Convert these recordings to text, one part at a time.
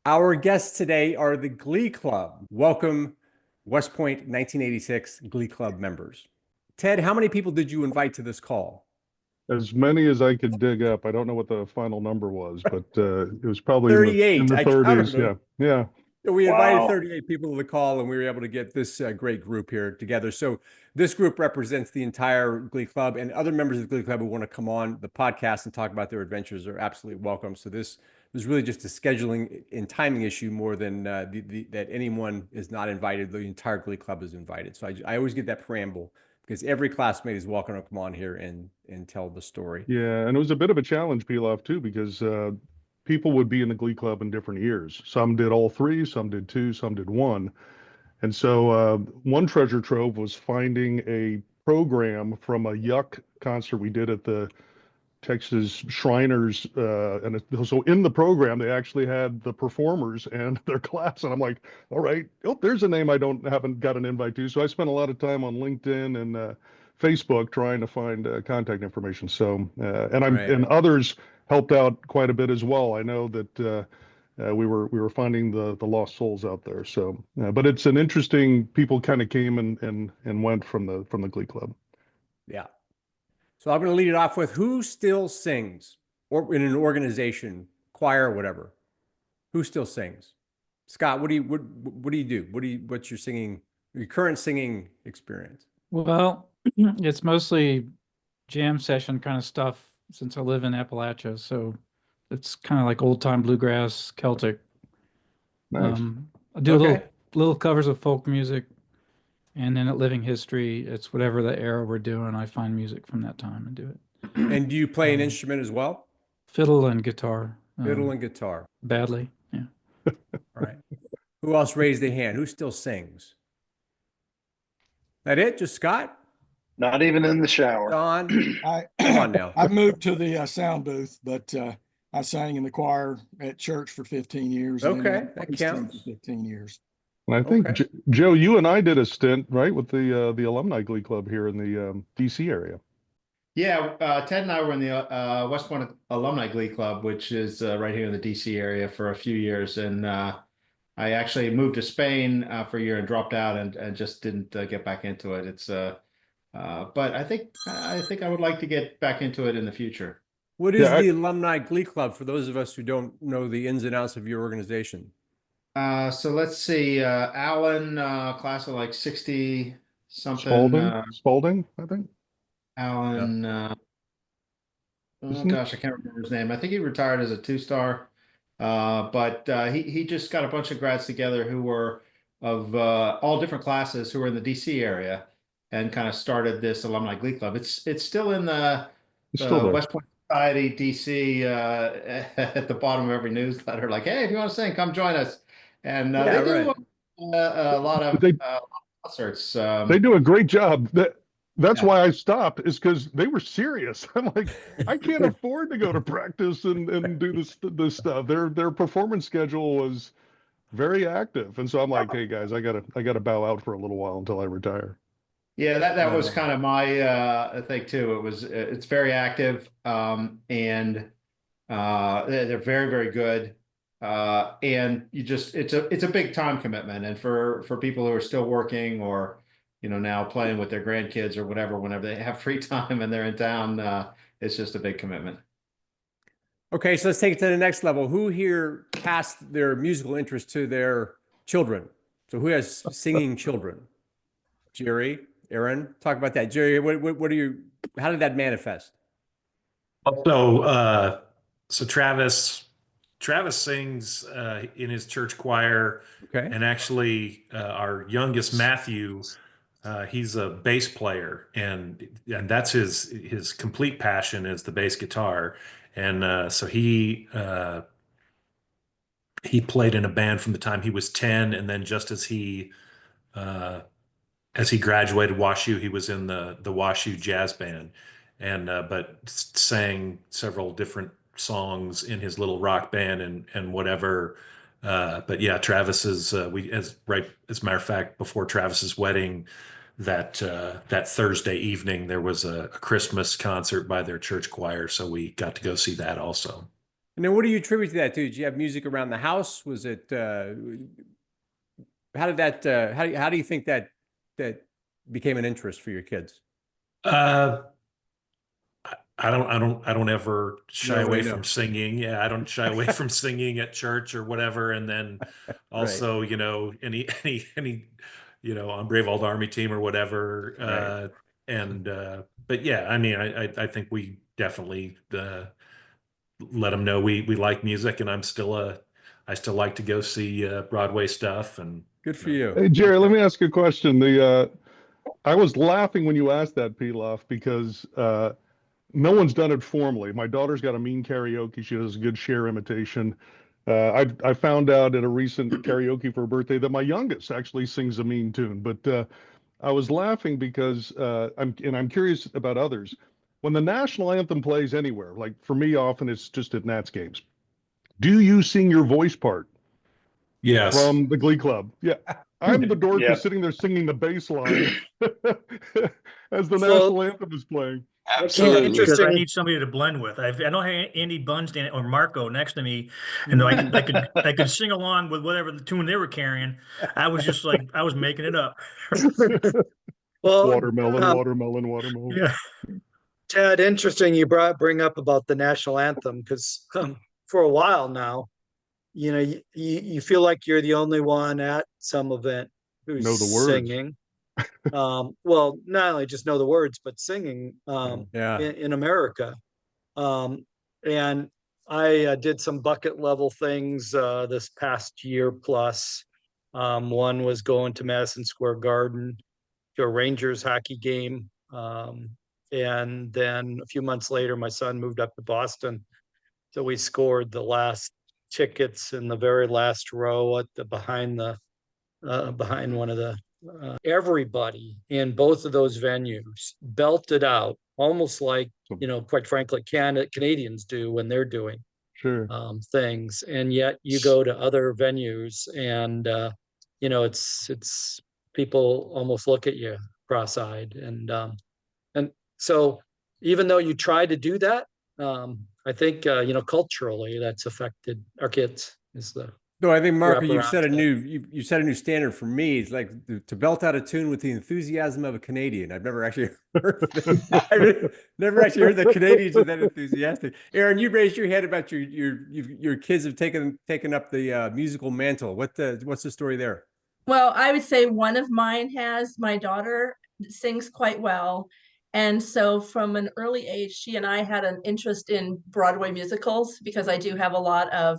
Our guests today are the Glee Club. Welcome, West Point 1986 Glee Club members. Ted, how many people did you invite to this call? As many as I could dig up. I don't know what the final number was, but it was probably in 38. the I counted 30s. them. Yeah, yeah. We invited Wow. 38 people to the call, and we were able to get this great group here together. So this group represents the entire Glee Club, and other members of the Glee Club who want to come on the podcast and talk about their adventures are absolutely welcome. So this was really just a scheduling and timing issue more than that anyone is not invited. The entire Glee Club is invited. So I always get that preamble because every classmate is welcome to come on here and tell the story. Yeah, and it was a bit of a challenge, Pilaf, too, because people would be in the Glee Club in different years. Some did all three, some did two, some did one. And so one treasure trove was finding a program from a Yuck concert we did at the Texas Shriners, so in the program they actually had the performers and their class, and I'm like, all right, oh, there's a name I don't haven't got an invite to. So I spent a lot of time on LinkedIn and Facebook trying to find contact information. So Right. and others helped out quite a bit as well. I know that we were finding the lost souls out there. So, but it's an interesting. People kind of came and went from the Glee Club. Yeah. So I'm going to lead it off with who still sings or in an organization, choir, whatever. Who still sings? Scott, what do you do? What's your singing, your current singing experience? Well, it's mostly jam session kind of stuff since I live in Appalachia. So it's kind of like old time bluegrass, Celtic. Nice. I do Okay. little covers of folk music, and then at Living History, it's whatever the era we're doing. I find music from that time and do it. And do you play an Um, instrument as well? Fiddle and guitar, Fiddle and guitar. badly. Yeah. All right. Who else raised their hand? Who still sings? That it? Just Scott? Not even in the shower. Don? I Come on now. I moved to the sound booth, but I sang in the choir at church for 15 years. And then Okay, I that voiced in counts. for 15 years. And I think Okay. Joe, you and I did a stint, right, with the Alumni Glee Club here in the DC area. Yeah, Ted and I were in the West Point Alumni Glee Club, which is right here in the DC area for a few years. And I actually moved to Spain for a year and dropped out and just didn't get back into it. But I think I would like to get back into it in the future. What is Yeah, the Alumni Glee Club for those of us who don't know the ins and outs of your organization? So let's see, Alan, class of like 60 something, Spalding, I think, Yeah. Alan, oh isn't it? gosh, I can't remember his name. I think he retired as a two-star. But he just got a bunch of grads together who were of all different classes who were in the DC area and kind of started this alumni glee club. It's still in It's still the there. West Point Society DC at the bottom of every newsletter, like, hey, if you want to sing, come join us. And Yeah, they do right. a lot But of they concerts. they do a great job. That's Yeah. why I stopped, is because they were serious. I'm like, I can't afford to go to practice and do this stuff. Their performance schedule was very active, and so I'm like, hey guys, I gotta bow out for a little while until I retire. Yeah, that was Uh, kind of my thing too. It's very active, and they're very, very good. And it's a big time commitment. And for people who are still working or, now playing with their grandkids or whatever, whenever they have free time and they're in town, it's just a big commitment. Okay, so let's take it to the next level. Who here passed their musical interest to their children? So who has singing children? Jerry, Aaron, talk about that. Jerry, what are you, how did that manifest? So, so Travis sings in his church choir, Okay. and actually, our youngest Matthew, he's a bass player, and that's his complete passion is the bass guitar, and so he played in a band from the time he was 10, and then just uh, as he graduated WashU, he was in the WashU jazz band, and but sang several different songs in his little rock band and whatever. But yeah, Travis is we as a matter of fact, before Travis's wedding, that Thursday evening there was a Christmas concert by their church choir, so we got to go see that also. And then what do you attribute to that too? Did you have music around the house? Was it how did that how do you think that became an interest for your kids? Uh, I don't ever You shy don't really away know. from singing. Yeah, I don't shy away from singing at church or whatever. And then also, you know, any, you know, on Brave Old Army team or whatever. But yeah, I mean, I think we definitely let them know we like music, and I still like to go see Broadway stuff. And Good for you. Hey, Jerry, let me ask you a question. I was laughing when you asked that, Pilaf, because no one's done it formally. My daughter's got a mean karaoke. She does a good Cher imitation. I found out at a recent karaoke for her birthday that my youngest actually sings a mean tune. But I was laughing because I'm curious about others. When the national anthem plays anywhere, like for me, often it's just at Nats games. Do you sing your voice part yes. from the Glee Club? Yeah. I'm the dork Yeah. who's sitting there singing the bass line as the So national anthem is playing. Absolutely. because I interesting. need somebody to blend with. I don't have Andy Bunn or Marco next to me, and I could sing along with whatever the tune they were carrying. I was just like I was making it up. Well, Watermelon, watermelon, watermelon. yeah. Ted, interesting you bring up about the national anthem because for a while now, you know, you feel like you're the only one at some event who's Know the words. singing. Well, not only just know the words, but singing Yeah. in America. And I did some bucket level things this past year plus. One was going to Madison Square Garden to a Rangers hockey game. And then a few months later, my son moved up to Boston. So we scored the last tickets in the very last row at the behind one of the everybody in both of those venues belted out almost like, you know, quite frankly, Canadians do when they're doing Sure. things. And yet you go to other venues and, you know, it's people almost look at you cross-eyed. And so even though you try to do that, I think, you know, culturally that's affected our kids is the No, I think Marco, you've wraparound set a to that. new you set a new standard for me. It's like to belt out a tune with the enthusiasm of a Canadian. I've never actually heard I've never actually heard that Canadians are that enthusiastic. Aaron, you raised your head about your kids have taken up the musical mantle. What's the story there? Well, I would say one of mine has. My daughter sings quite well. And so from an early age, she and I had an interest in Broadway musicals because I do have a lot of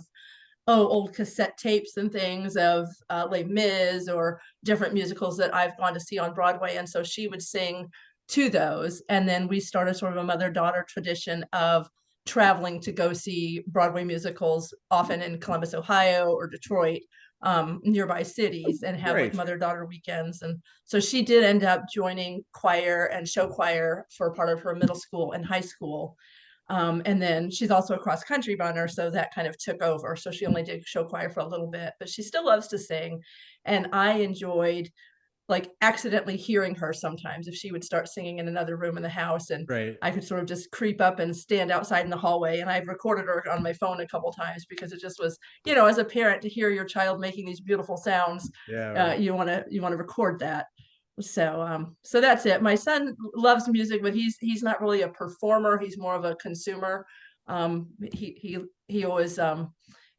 old cassette tapes and things of Les Mis or different musicals that I've gone to see on Broadway. And so she would sing to those. And then we started sort of a mother-daughter tradition of traveling to go see Broadway musicals, often in Columbus, Ohio or Detroit, nearby cities, and have like Great. mother-daughter weekends. And so she did end up joining choir and show choir for part of her middle school and high school. And then she's also a cross country runner, so that kind of took over. So she only did show choir for a little bit, but she still loves to sing. And I enjoyed like accidentally hearing her sometimes if she would start singing in another room in the house, and Right. I could sort of just creep up and stand outside in the hallway. And I've recorded her on my phone a couple times because it just was, you know, as a parent to hear your child making these beautiful sounds, Yeah. Right. you want to record that. So that's it. My son loves music, but he's not really a performer. He's more of a consumer. He always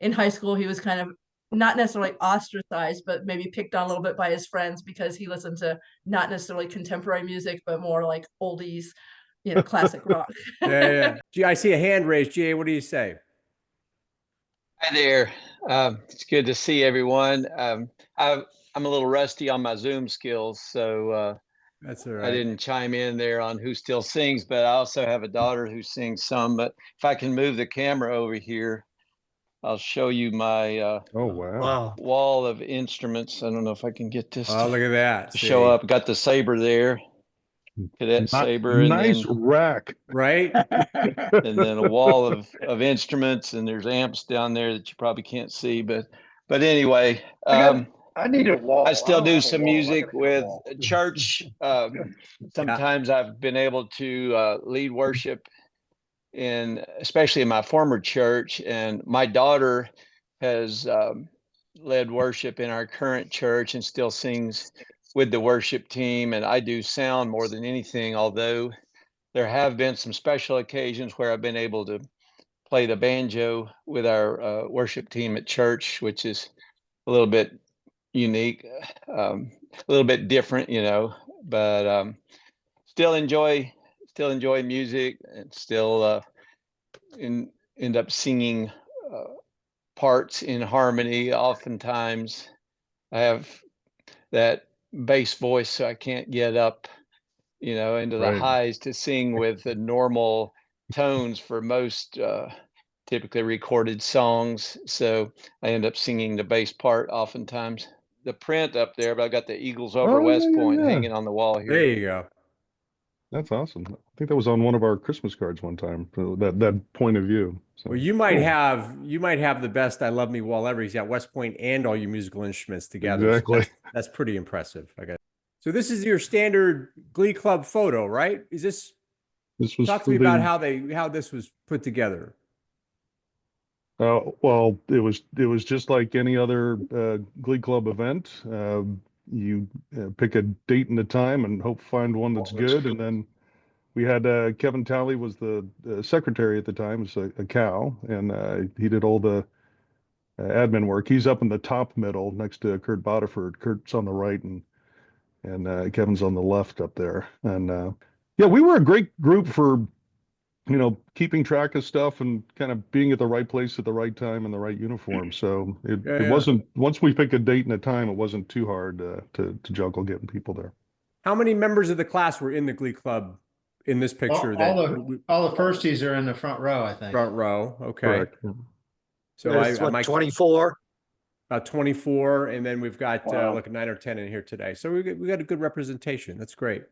in high school he was kind of not necessarily ostracized, but maybe picked on a little bit by his friends because he listened to not necessarily contemporary music, but more like oldies, you know, classic rock. Yeah. Gee, I see a hand raised. GA, what do you say? Hi there. It's good to see everyone. I'm a little rusty on my Zoom skills, so That's all I right. didn't chime in there on who still sings, but I also have a daughter who sings some. But if I can move the camera over here, I'll show you my Oh, wow. Wow. wall of instruments. I don't know if I can get this Oh, look at that. to show See. up. Got the saber there, cadet saber, and Nice then rack. Right? and then a wall of instruments, and there's amps down there that you probably can't see. But anyway, I need a wall. I still don't do have a some wall. I music gotta get a with wall. church. Sometimes I've been able to lead worship especially in my former church. And my daughter has led worship in our current church and still sings with the worship team. And I do sound more than anything, although there have been some special occasions where I've been able to play the banjo with our worship team at church, which is a little bit unique, a little bit different, but still enjoy music, and still end up singing parts in harmony. Oftentimes I have that bass voice, so I can't get up, into the Right. highs to sing with the normal tones for most typically recorded songs. So I end up singing the bass part oftentimes. The print up there, but I got the Eagles over Oh, West yeah, Point yeah. hanging on the wall There here. you go. That's awesome. I think that was on one of our Christmas cards one time, that point of view. So Well, you might cool. have the best "I Love Me" wall ever. He's got West Point and all your musical instruments together. So Exactly. that's pretty impressive. I guess. So this is your standard Glee Club photo, right? This was Talk to for me about the how this was put together. well, it was just like any other Glee Club event. You pick a date and a time and hope to find one that's good. And then we had Kevin Talley was the secretary at the time, was a cow, and he did all the admin work. He's up in the top middle next to Kurt Bodiford. Kurt's on the right, and Kevin's on the left up there. And yeah, we were a great group for keeping track of stuff and kind of being at the right place at the right time in the right uniform. So it wasn't, once we pick a date and a time, it wasn't too hard to juggle getting people there. How many members of the class were in the Glee Club in this picture? All the firsties are in the front row, I think. Front row. Okay. Correct. So There's I might 24. about 24, and then we've got Wow. like 9 or 10 in here today. So we got a good representation. That's great.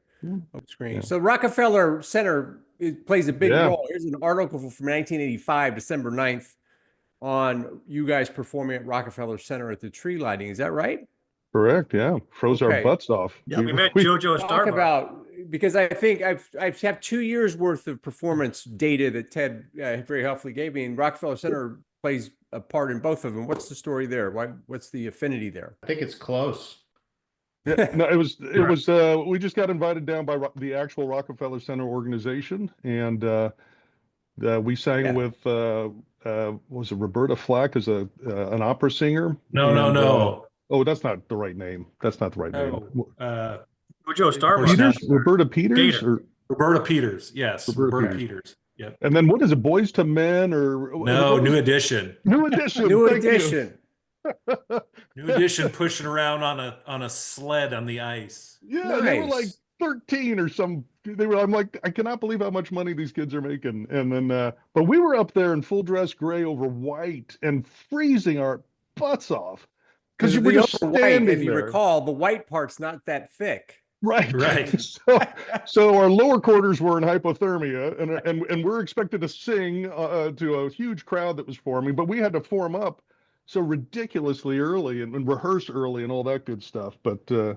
Screen. Yeah. So Rockefeller Center, it plays a big Yeah. role. Here's an article from 1985, December 9th, on you guys performing at Rockefeller Center at the tree lighting. Is that right? Correct. Yeah. Froze our Okay. butts off. Yeah, we met JoJo Talk Starbucks. about, because I think I have 2 years worth of performance data that Ted very helpfully gave me, and Rockefeller Center plays a part in both of them. What's the story there? What's the affinity there? I think it's close. Yeah, no, it was we just got invited down by the actual Rockefeller Center organization, and we sang Yeah. with was it Roberta Flack as an opera singer? No. Oh, that's not the right name. That's not the right name. Oh, JoJo Starbucks. Peters? Roberta Peters? Gator. Or Roberta Peters. Yes, Roberta Roberta Peters. Peters. Yep. and then what is it? Boys to Men or No, what New was- Edition. New Edition. New Thank you. edition. New Edition pushing around on a sled on the ice. Yeah, they were Nice. like 13 or some. I'm like, I cannot believe how much money these kids are making. And then, but we were up there in full dress gray over white and freezing our butts off because you were just white, standing if you there. recall, the white part's not that thick. Right. Right. So our lower quarters were in hypothermia, and we're expected to sing to a huge crowd that was forming, but we had to form up so ridiculously early and rehearse early and all that good stuff. But yeah,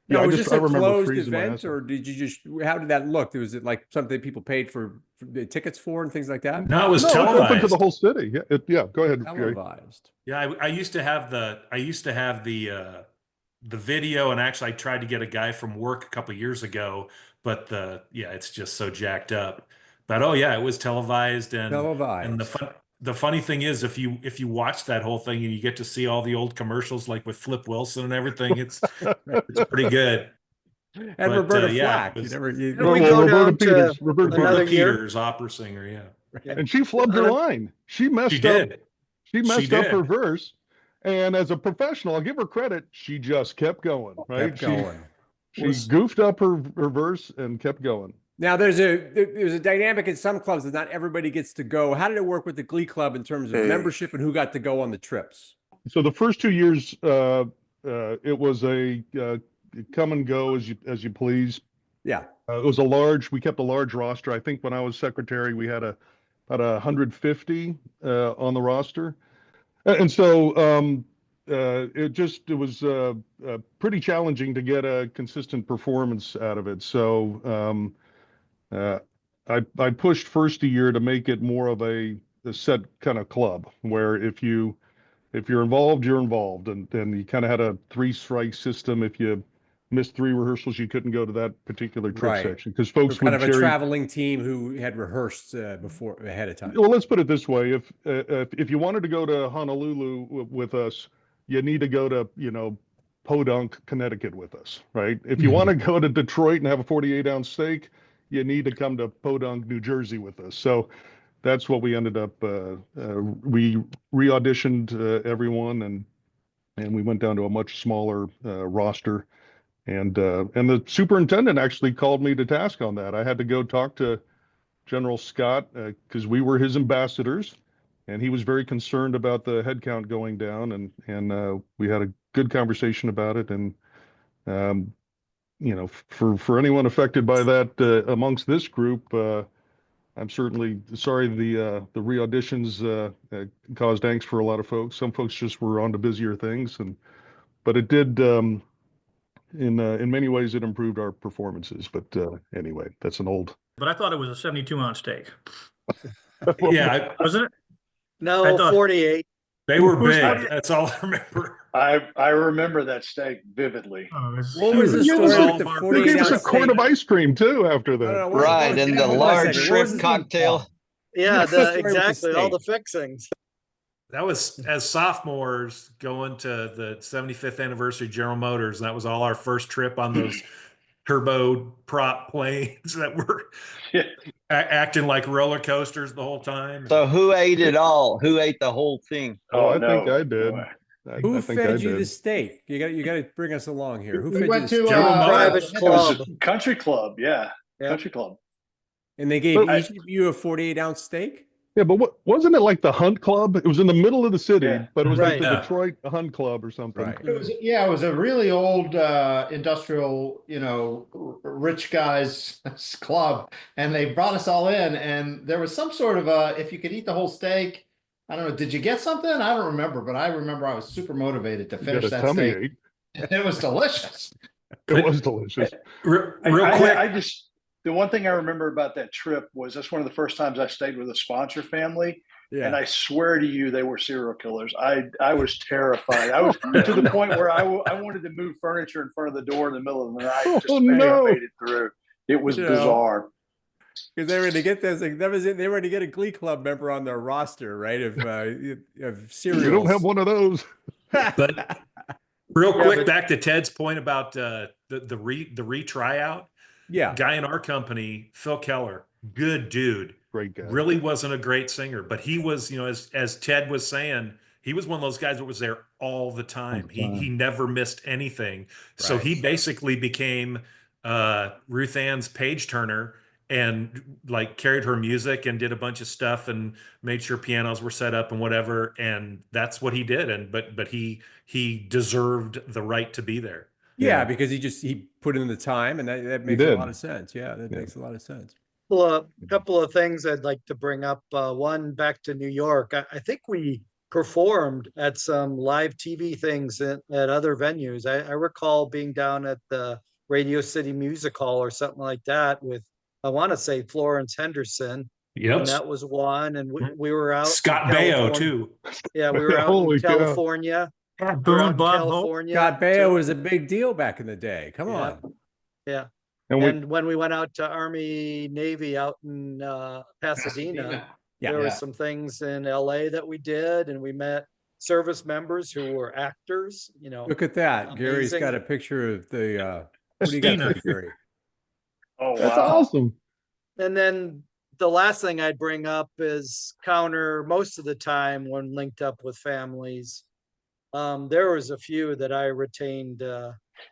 Now, I was just this I a remember closed freezing my event, ass off. or did you just? How did that look? Was it like something people paid for the tickets for and things like that? No, it was No, it's open to televised. the whole city. Yeah, yeah. Go ahead, Gary. Televised. Yeah, I used to have the video, and actually I tried to get a guy from work a couple years ago, but it's just so jacked up. But oh yeah, it was televised, and Televised. the funny thing is, if you watch that whole thing and you get to see all the old commercials like with Flip Wilson and everything, it's pretty good. And But, Roberta yeah, Flack. it was- Didn't we go Roberta down to Peters. Roberta another Peters. year? Peters, opera singer, yeah. And she flubbed her line. She messed She up. did. She messed She up did. her verse. And as a professional, I'll give her credit. She just kept going. Right. Kept going. She goofed up her verse and kept going. Now there's a dynamic in some clubs that not everybody gets to go. How did it work with the Glee Club in terms of membership and who got to go on the trips? So the first 2 years, it was a come and go as you please. Yeah. It was we kept a large roster. I think when I was secretary, we had about 150 on the roster. And so it was pretty challenging to get a consistent performance out of it. So I pushed first a year to make it more of a set kind of club where if you're involved, you're involved, and you kind of had a 3 strike system. If you missed 3 rehearsals, you couldn't go to that particular trip Right. section because We're folks kind would of a cherry. traveling team who had rehearsed before ahead of time. Well, let's put it this way: if you wanted to go to Honolulu with us, you need to go to Podunk, Connecticut with us, right? If you want to go to Detroit and have a 48-ounce steak, you need to come to Podunk, New Jersey with us. So that's what we ended up. We re-auditioned everyone, and we went down to a much smaller roster. And the superintendent actually called me to task on that. I had to go talk to General Scott because we were his ambassadors, and he was very concerned about the headcount going down. And we had a good conversation about it. And for anyone affected by that amongst this group, I'm certainly sorry the re-auditions caused angst for a lot of folks. Some folks just were on to busier things, but it did in many ways it improved our performances. But anyway, that's an old. But I thought it was a 72-ounce steak. Yeah, Wasn't it? No, I thought- 48. they were big. That's all I remember. I remember that steak vividly. Oh, it's What was the huge. story all with the of our- They gave 48 us a ounce quart steak? of ice cream too after that. No, no, what- Right, what- and yeah, the hold on a large second. What was shrimp the- cocktail. Yeah, What's the story with the exactly. All the steak? fixings. That was as sophomores going to the 75th anniversary General Motors, and that was all our first trip on those turbo prop planes that were Yeah. acting like roller coasters the whole time. So who ate it all? Who ate the whole thing? Oh, I no. think I did. No. Who I think I fed you did. the steak? You got to bring us along here. Who We fed went you the to steak? Private It was club. a country club. Yeah. Yeah. Country club. And they gave But- each of you a 48 ounce steak? Yeah, but wasn't it like the Hunt Club? It was in the middle of the city, Yeah. but it was like Right. the Yeah. Detroit Hunt Club or something. Right. It was a really old industrial, rich guys club, and they brought us all in, and there was some sort of if you could eat the whole steak. I don't know. Did you get something? I don't remember, but I remember I was super motivated to You finish got a that tummy steak. ache. It was delicious. It was delicious. Real I quick, the one thing I remember about that trip was that's one of the first times I stayed with a sponsor family. Yeah. And I swear to you, they were serial killers. I was terrified. I was to the point where I wanted to move furniture in front of the door in the middle of the night just Oh, to make no. I made it through. It was You know. bizarre. Because they were going to get this, like, that was it. They were going to get a Glee Club member on their roster, right? Of cereals. We don't have one of those. But real Yeah, quick, but- back to Ted's point about the retryout. Yeah. Guy in our company, Phil Keller, good dude. Great guy. Really wasn't a great singer, but he was, as Ted was saying, he was one of those guys that was there all the time. He never missed anything. So Right. he basically became Ruth Ann's page turner and like carried her music and did a bunch of stuff and made sure pianos were set up and whatever. And that's what he did. And but he deserved the right to be there. Yeah, Yeah. because he put in the time, and that makes a did. lot of sense. Yeah, that Yeah. makes a lot of sense. Well, a couple of things I'd like to bring up. One, back to New York. I think we performed at some live TV things at other venues. I recall being down at the Radio City Music Hall or something like that with, I want to say, Florence Henderson. Yep. And that was one. And we were out. in Scott Baio California. too. Yeah, we were out Holy in cow. California. We were out Boone, in Bob Hope. California. Scott Baio to- was a big deal back in the day. Come Yeah. on. Yeah. And we, And when we went out to Army Navy out in Pasadena, Yeah. there Yeah. were some things in LA that we did, and we met service members who were actors, Look at that. Gary's got a Amazing. picture of the what do you got Christina. there, Gary? Oh that's wow. awesome. And then the last thing I'd bring up is counter most of the time when linked up with families. There was a few that I retained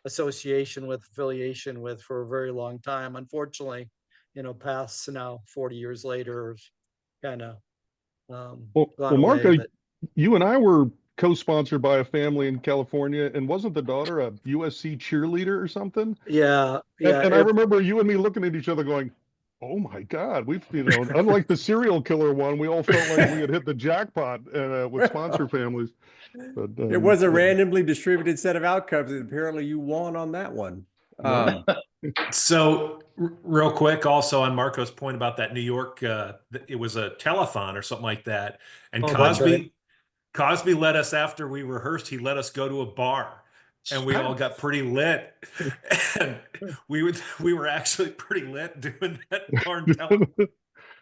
affiliation with for a very long time. Unfortunately, past now 40 years later, kind of Well, Mark, away, but you and I were co-sponsored by a family in California, and wasn't the daughter a USC cheerleader or something? yeah, And I remember you and me looking at each other going, oh my God, we've, unlike the serial killer one, we all felt like we had hit the jackpot with sponsor families. But It was a randomly distributed set of outcomes, and apparently you won on that one. Yeah. So real quick, also on Marco's point about that New York, it was a telethon or something like that. And Oh, that's right. Cosby let us, after we rehearsed, he let us go to a bar and we all got pretty lit. And we were actually pretty lit doing that darn telethon.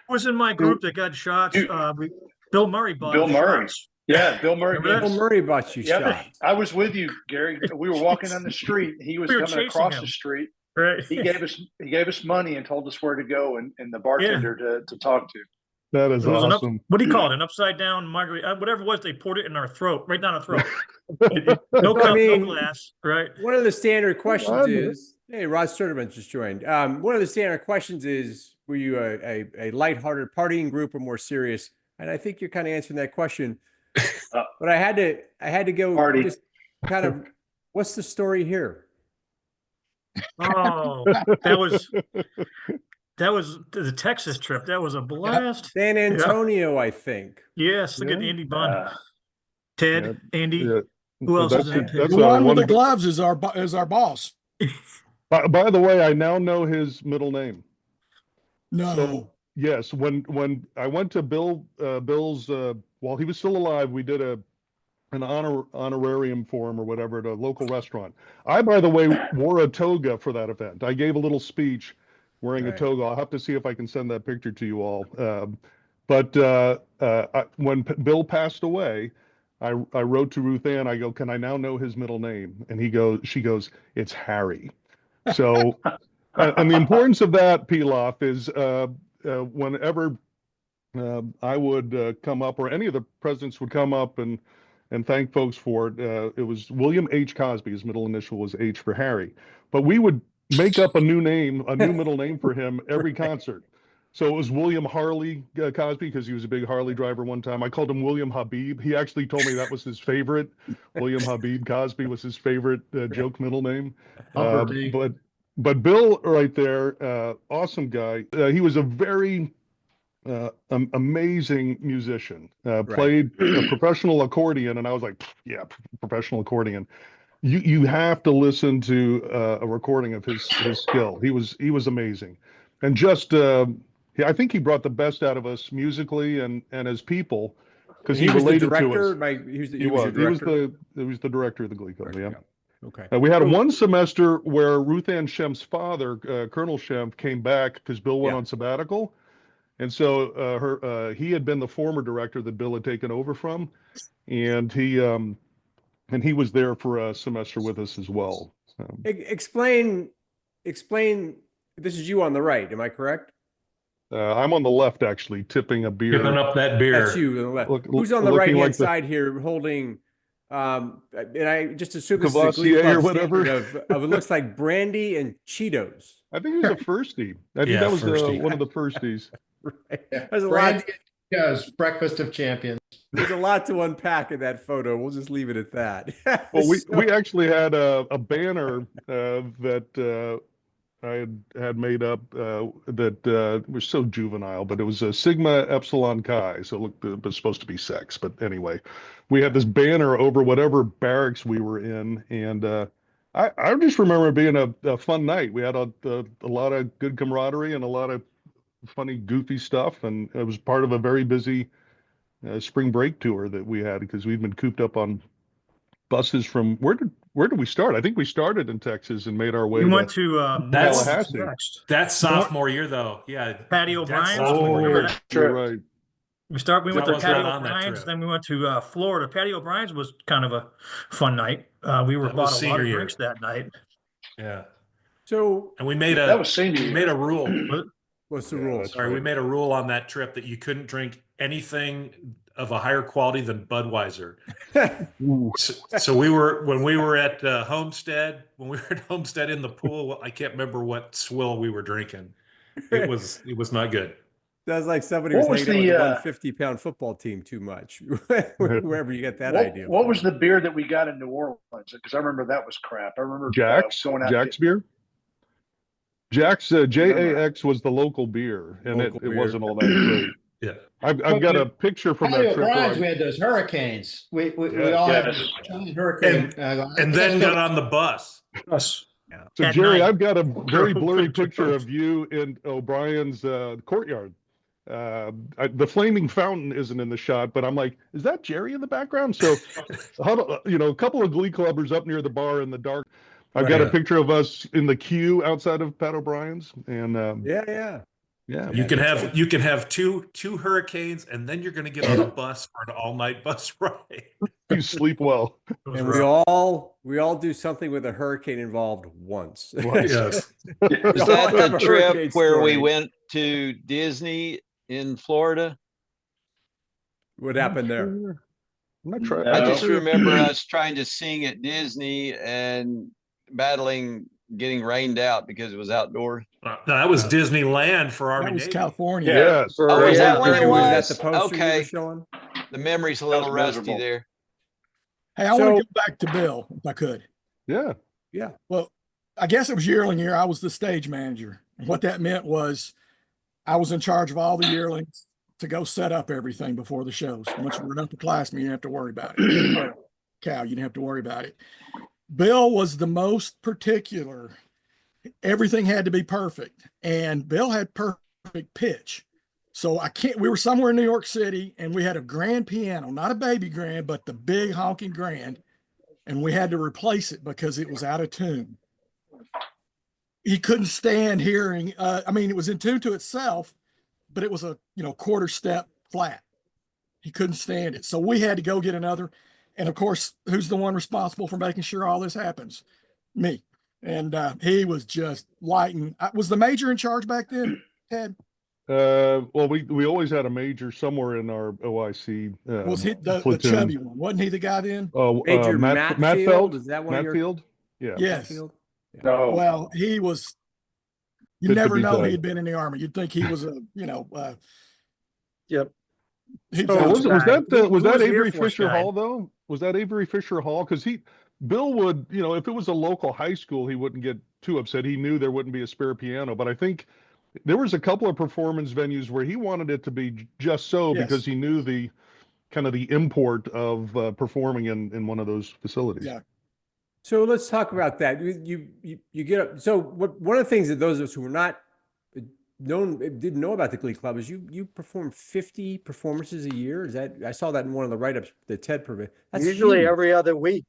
Was in my group that got shots. Bill Murray bought Bill us Murray. shots. Yeah, Bill Murray. Remember that? Bill Murray bought you Yep. shots. I was with you, Gary. We were walking down the street. He was We were coming chasing across him. the street. Right. He gave us money and told us where to go and the bartender to talk to. That is It was awesome. what do you call it? An upside down margarita, whatever it was. They poured it in our throat, right down our throat. No cup, no glass. Right. One of the standard questions is, hey, Rod Sturdivant just joined. One of the standard questions is, were you a lighthearted partying group or more serious? And I think you're kind of answering that question. But I had to go Party. just kind of, what's the story here? Oh, that was the Texas trip. That was a blast. San Antonio, I think. Yes, look at Andy Bunn, Ted, Andy. Yeah. Who else is in The one with the gloves is our boss. By the way, I now know his middle name. No. So yes, when I went to Bill's while he was still alive, we did an honorarium for him or whatever at a local restaurant. I, by the way, wore a toga for that event. I gave a little speech wearing a toga. I'll have to see if I can send that picture to you all. When Bill passed away, I wrote to Ruth Ann. I go, can I now know his middle name? And she goes, it's Harry. So, and the importance of that, Pilaf, is whenever I would come up, or any of the presidents would come up and thank folks for it. It was William H. Cosby. His middle initial was H for Harry. But we would make up a new middle name for him every concert. So it was William Harley Cosby, because he was a big Harley driver one time. I called him William Habib. He actually told me that was his favorite. William Habib Cosby was his favorite joke middle name. But Bill right there, awesome guy. He was a very amazing musician, played a professional accordion, and I was like, yeah, professional accordion. You have to listen to a recording of his skill. He was amazing, and just I think he brought the best out of us musically and as people, because he related to us. He was the director of the Glee Club. Yeah. Okay. We had one semester where Ruth Ann Shemp's father, Colonel Shemp, came back because Bill went on sabbatical. And so he had been the former director that Bill had taken over from, and he was there for a semester with us as well. Explain. This is you on the right. Am I correct? I'm on the left, actually, tipping a beer. Giving up that beer. That's you on the left. Who's on the right hand side here holding? And I just assume this is a Glee Club or whatever. Of it looks like brandy and Cheetos. I think it was a firstie. I think that was one of the firsties. Right. Yeah. There's a lot. Yes, breakfast of champions. There's a lot to unpack in that photo. We'll just leave it at that. Well, we actually had a banner that I had made up that was so juvenile, but it was a Sigma Epsilon Chi, so it was supposed to be sex. But anyway, we had this banner over whatever barracks we were in, and I just remember it being a fun night. We had a lot of good camaraderie and a lot of funny, goofy stuff, and it was part of a very busy spring break tour that we had, because we'd been cooped up on buses from where did we start? I think we started in Texas and made our way. We went to Tallahassee. That's sophomore year, though. Yeah, Patty O'Brien's. You're right. We went to Patty O'Brien's, then we went to Florida. Patty O'Brien's was kind of a fun night. We bought a lot of drinks that night. Yeah. So, and we made a rule. What's the rule? Sorry, we made a rule on that trip that you couldn't drink anything of a higher quality than Budweiser. So when we were at Homestead in the pool, I can't remember what swill we were drinking. It was not good. Sounds like somebody was hanging out with the 150-pound football team too much. Wherever you get that idea. What was the beer that we got in New Orleans? Because I remember that was crap. I remember Jack's beer. Jack's JAX was the local beer, and it wasn't all that great. Yeah, I've got a picture from that trip. We had those hurricanes. We all had hurricane, and then got on the bus. Us. So At Jerry, night. I've got a very Drove blurry and picture drove. of you in O'Brien's courtyard. The flaming fountain isn't in the shot, but I'm like, is that Jerry in the background? So, a couple of Glee Clubbers up near the bar in the dark. I've got a Right. picture of us in the queue outside of Pat O'Brien's, and Yeah. You can have two hurricanes, and then you're going to get on a bus for an all-night bus ride. you sleep well. And we all do something with a hurricane involved once. Yes. Is We all that have the a trip hurricane where we story. went to Disney in Florida? What happened there? I'm not trying. No. I just remember us trying to sing at Disney and battling getting rained out because it was outdoors. No, that was Disneyland for Army That was Navy. California. Yes. Oh, is that when it Was was? that the poster you were Okay, showing? the memory's a That little was rusty miserable. there. Hey, I want So- to go back to Bill if I could. Yeah. Well, I guess it was yearling year. I was the stage manager. And what that meant was I was in charge of all the yearlings to go set up everything before the shows. Once you were an upperclassman, you didn't have to worry about it. Cal, you didn't have to worry about it. Bill was the most particular. Everything had to be perfect. And Bill had perfect pitch. So we were somewhere in New York City and we had a grand piano, not a baby grand, but the big honking grand. And we had to replace it because it was out of tune. He couldn't stand hearing, it was in tune to itself, but it was a, quarter step flat. He couldn't stand it. So we had to go get another. And of course, who's the one responsible for making sure all this happens? Me. And he was just lighting. Was the major in charge back then, Ted? Well, we always had a major somewhere in our OIC. Was he the platoon. chubby one? Wasn't he the guy then? Major Matt Field? Feld. Is that one Matt of your? Field? Yeah. Yes. Field? No. Well, he was. You Fit to never be know done. he'd been in the army. You'd think he was a, Yep. he Oh, was that Who was was that the Avery Air Force Fisher guy? Hall though? Was that Avery Fisher Hall? Because Bill would, if it was a local high school, he wouldn't get too upset. He knew there wouldn't be a spare piano, but I think there was a couple of performance venues where he wanted it to be just so Yes. because he knew the kind of the import of performing in one of those facilities. Yeah. So let's talk about that. You get up. So one of the things that those of us who were not didn't know about the Glee Club is you perform 50 performances a year. Is that, I saw that in one of the write-ups that Ted provided. That's Usually huge. every other week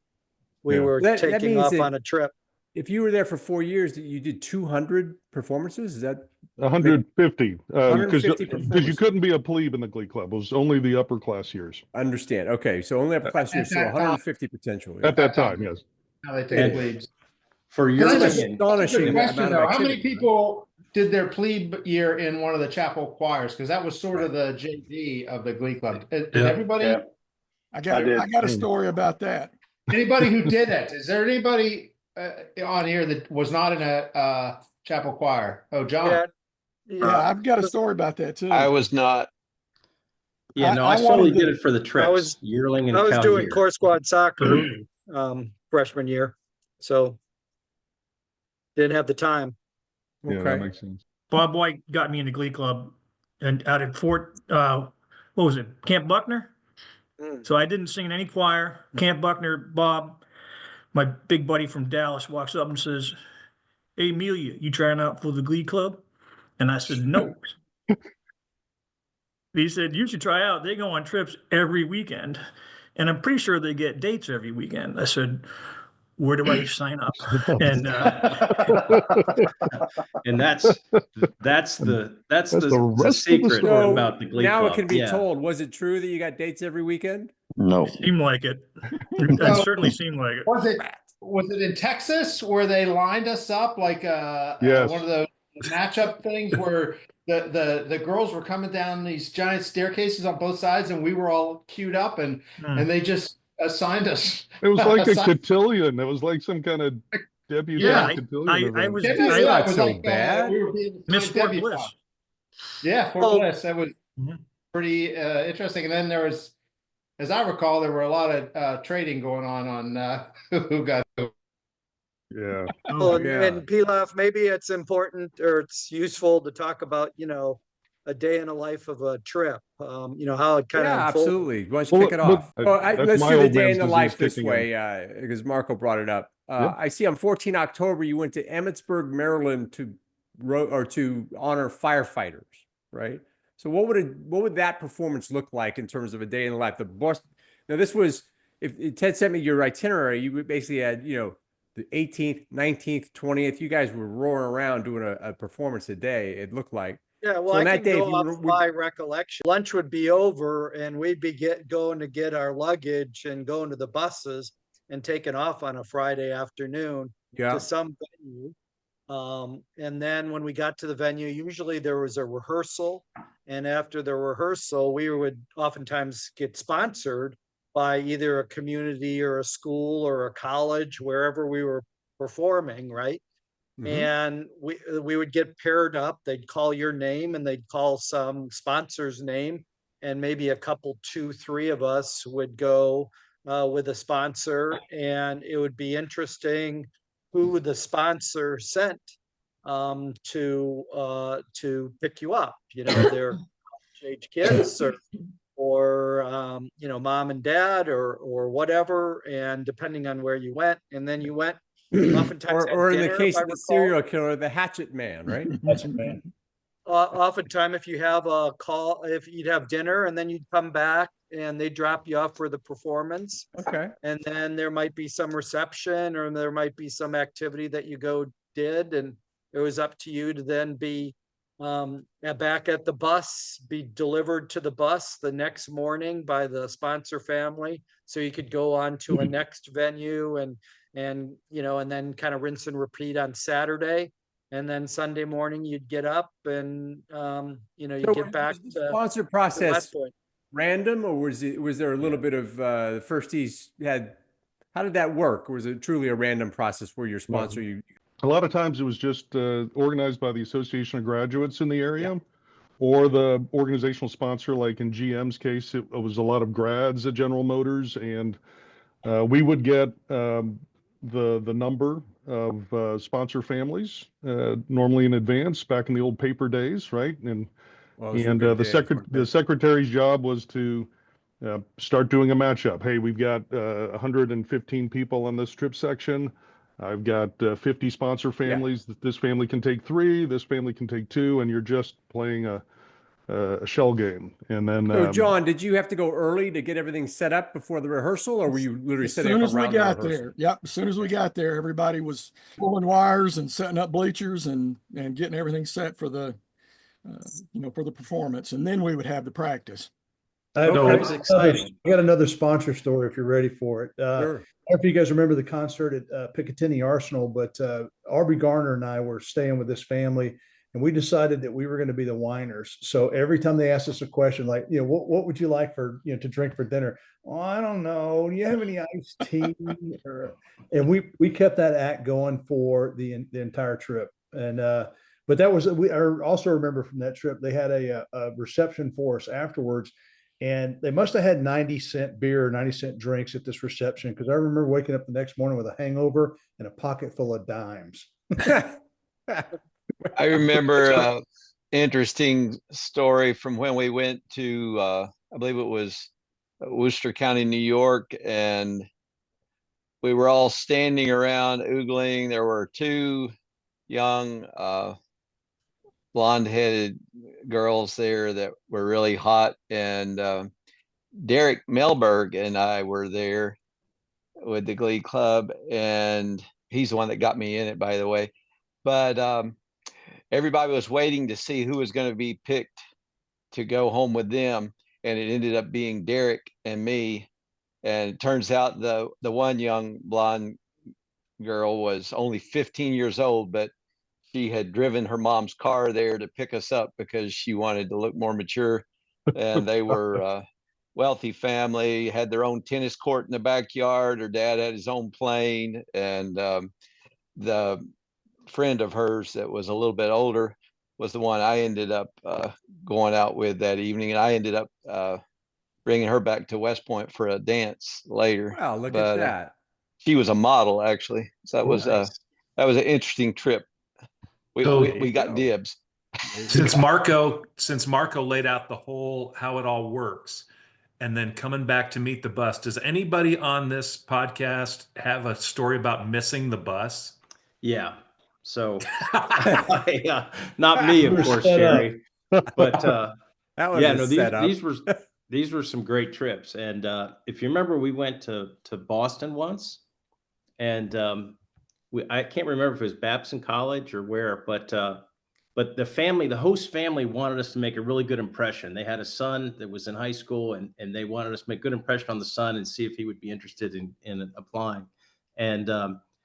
we Yeah. were That taking means off that- on a trip. If you were there for 4 years, you did 200 performances. Is that 150, 150 because you performances. couldn't be a plebe in the Glee Club. It was only the upper class years understand? Okay, so only upper class years, so that time- 150 potential. Yeah. at that time. Yes. How they take And- plebes. For your That's That's a an good- that's a astonishing good question, amount of though. How many activity, right? people did their plebe year in one of the chapel choirs? Because that was sort of the JV of the Glee Club. Did Yeah. everybody? Yeah. I got did. I got a story about that. Anybody who did it? Is there anybody on here that was not in a chapel choir? Oh, John. Yeah. Yeah, I've got a story about that too. I was not. Yeah, no, I I solely wanted to- did it for the trips, was- yearling and I was cow doing year. core squad soccer freshman year, so didn't have the time. Yeah, Okay. that makes sense. Bob White got me in the Glee Club and out at Fort, what was it, Camp Buckner? Mm. So I didn't sing in any choir. Camp Buckner, Bob, my big buddy from Dallas, walks up and says, "Hey, Amelia, you trying out for the Glee Club?" And I said, "No." He said, "You should try out. They go on trips every weekend. And I'm pretty sure they get dates every weekend." I said, "Where do I sign up?" And And that's the the rest of the secret story. about the Glee now Club. it can be Yeah. told. Was it true that you got dates every weekend? No. seemed like it. It certainly seemed like it. Was it in Texas where they lined us up like Yes. one of those matchup things where the girls were coming down these giant staircases on both sides and we were all queued up and they just assigned us. It was like a Aside- cotillion. It was like some kind of debutante Yeah, cotillion. I event. was- Yeah, That's yeah, not it was so like, bad. we were being Miss assigned Fort debutante. Bliss. Yeah, Fort Oh. Bliss. That was Mhm. pretty interesting. And then there was, as I recall, there were a lot of trading going on who got who. Yeah. Well, yeah. and Pilaf, maybe it's important or it's useful to talk about, a day in the life of a trip, how it kind of Yeah, unfolded. absolutely. Why don't you kick it But off? Well, that's let's my do the old day man's in the disease life this kicking way, because Marco brought it up. Yeah. I see on 14 October you went to Emmitsburg, Maryland to honor firefighters, right? So what would that performance look like in terms of a day in the life? The boss. Now this was if Ted sent me your itinerary, you basically had the 18th, 19th, 20th. You guys were roaring around doing a performance a day. It looked like. Yeah, well, So on I that can day, go if you off would, my recollection. Lunch would be over, and we'd be going to get our luggage and going to the buses and taking off on a Friday afternoon yeah. to some venue. And then when we got to the venue, usually there was a rehearsal, and after the rehearsal, we would oftentimes get sponsored by either a community or a school or a college, wherever we were performing, right? And we would get paired up. They'd call your name and they'd call some sponsor's name, and maybe a couple, 2, 3 of us would go with a sponsor, and it would be interesting who the sponsor sent to pick you up. Their age kids or mom and dad or whatever, and depending on where you went, and then you went oftentimes or in the dinner, case if I of the recall. serial killer, the hatchet man, right? That's man. Oftentimes, if you have a call, if you'd have dinner and then you'd come back and they drop you off for the performance, Okay. and then there might be some reception or there might be some activity that you did, and it was up to you to then be back at the bus, be delivered to the bus the next morning by the sponsor family, so you could go on to a next venue and then kind of rinse and repeat on Saturday. And then Sunday morning you'd get up and you So get back was the to sponsor West process Point. random, or was there a little bit of the firsties had? How did that work? Or was it truly a random process where your sponsor you? A lot of times it was just organized by the Association of Graduates in the area, or the organizational sponsor. Like in GM's case, it was a lot of grads at General Motors, and we would get the number of sponsor families normally in advance back in the old paper days, right? And those were good days, weren't they? the secretary's job was to start doing a matchup. Hey, we've got 115 people on this strip section. I've got 50 sponsor families. This family can take 3. This family can take 2, and you're just playing a shell game. And then, So John, did you have to go early to get everything set up before the rehearsal, or were you literally As setting soon up as we around the got rehearsal? there, yep. As soon as we got there, everybody was pulling wires and setting up bleachers and getting everything set for the for the performance, and then we would have the practice. Okay. It's exciting. I got another sponsor story if you're ready for it. Sure. I don't know if you guys remember the concert at Picatinny Arsenal, but Aubrey Garner and I were staying with this family, and we decided that we were going to be the whiners. So every time they asked us a question like, what would you like for to drink for dinner? Oh, I don't know. Do you have any iced tea? And we kept that act going for the entire trip. And but that was I also remember from that trip they had a reception for us afterwards. And they must have had 90-cent beer, 90-cent drinks at this reception, because I remember waking up the next morning with a hangover and a pocket full of dimes. I remember interesting story from when we went to, I believe it was Worcester County, New York, and we were all standing around oogling. There were 2 young blonde-headed girls there that were really hot, and Derek Melberg and I were there with the Glee Club, and he's the one that got me in it, by the way. But everybody was waiting to see who was going to be picked to go home with them, and it ended up being Derek and me. And it turns out the one young blonde girl was only 15 years old, but she had driven her mom's car there to pick us up because she wanted to look more mature. And they were a wealthy family, had their own tennis court in the backyard. Her dad had his own plane. And the friend of hers that was a little bit older was the one I ended up going out with that evening. And I ended up bringing her back to West Point for a dance later. Wow, look at that. She was a model, actually. So that was that was an interesting trip. We got dibs. Since Marco laid out the whole how it all works, and then coming back to meet the bus, does anybody on this podcast have a story about missing the bus? Yeah. So not me, of We're course, set up. Sherry, but That was yeah, a no, setup. these were some great trips. And if you remember, we went to Boston once, and I can't remember if it was Babson College or where, but the host family wanted us to make a really good impression. They had a son that was in high school, and they wanted us to make good impression on the son and see if he would be interested in applying. And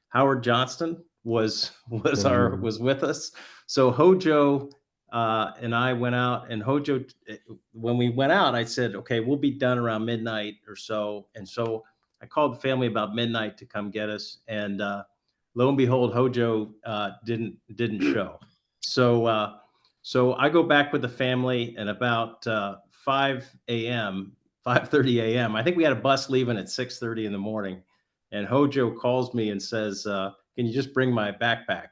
Howard Johnston was with us. So Hojo and I went out, and Hojo, when we went out, I said, okay, we'll be done around midnight or so. And so I called the family about midnight to come get us. And lo and behold, Hojo didn't show. So I go back with the family, and about 5:30 a.m. I think we had a bus leaving at 6:30 in the morning. And Hojo calls me and says, can you just bring my backpack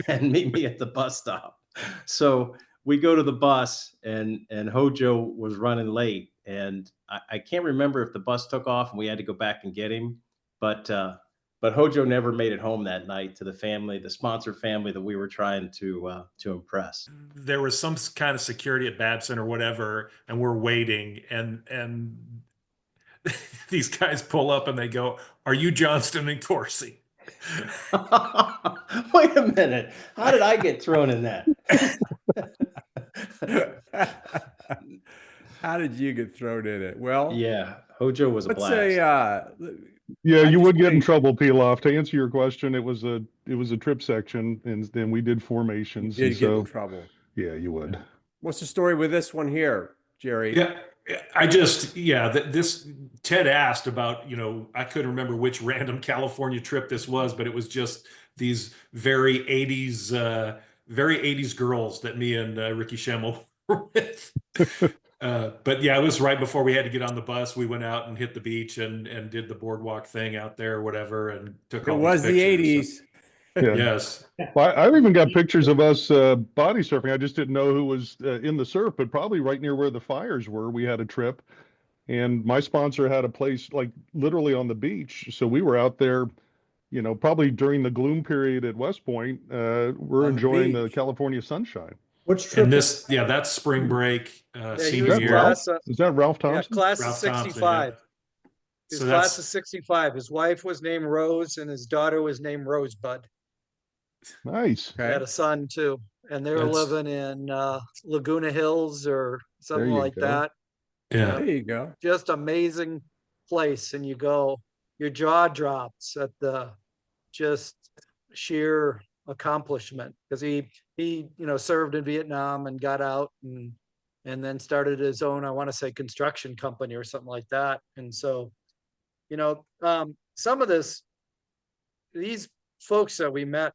and meet me at the bus stop? So we go to the bus, and Hojo was running late. And I can't remember if the bus took off and we had to go back and get him. But Hojo never made it home that night to the family, the sponsor family that we were trying to impress. There was some kind of security at Babson or whatever, and we're waiting, and these guys pull up and they go, "Are you Johnston and Corsi?" Wait a minute. How did I get thrown in that? How did you get thrown in it? Well, yeah, Hojo was a let's blast. say, Yeah, I you just would get in wanna- trouble, Pilaf. To answer your question, it was a trip section, and then we did formations. you And did get in so, trouble. yeah, you would. What's the story with this one here, Jerry? Yeah, this Ted asked about, I couldn't remember which random California trip this was, but it was just these very 80s girls that me and Ricky Schemmel were with. But yeah, it was right before we had to get on the bus. We went out and hit the beach and did the boardwalk thing out there or whatever, and took It all was these the pictures. 80s. Yeah. Yes. Well, I've even got pictures of us body surfing. I just didn't know who was in the surf, but probably right near where the fires were. We had a trip, and my sponsor had a place like literally on the beach. So we were out there, probably during the gloom period at West Point. We're On the enjoying the beach. California sunshine. Which trip? And that's spring break, he senior was year. class, Is that Ralph yeah, Thompson? class of Ralph Thompson, 65. yeah. His So class that's of 65. His wife was named Rose, and his daughter was named Rosebud. Nice. He had Okay. a son too, and they were That's- living in Laguna Hills or something you like go. that. yeah. There you go. Just amazing place, and you go, your jaw drops at the just sheer accomplishment, because he served in Vietnam and got out and then started his own, I want to say, construction company or something like that. And so, some of these folks that we met,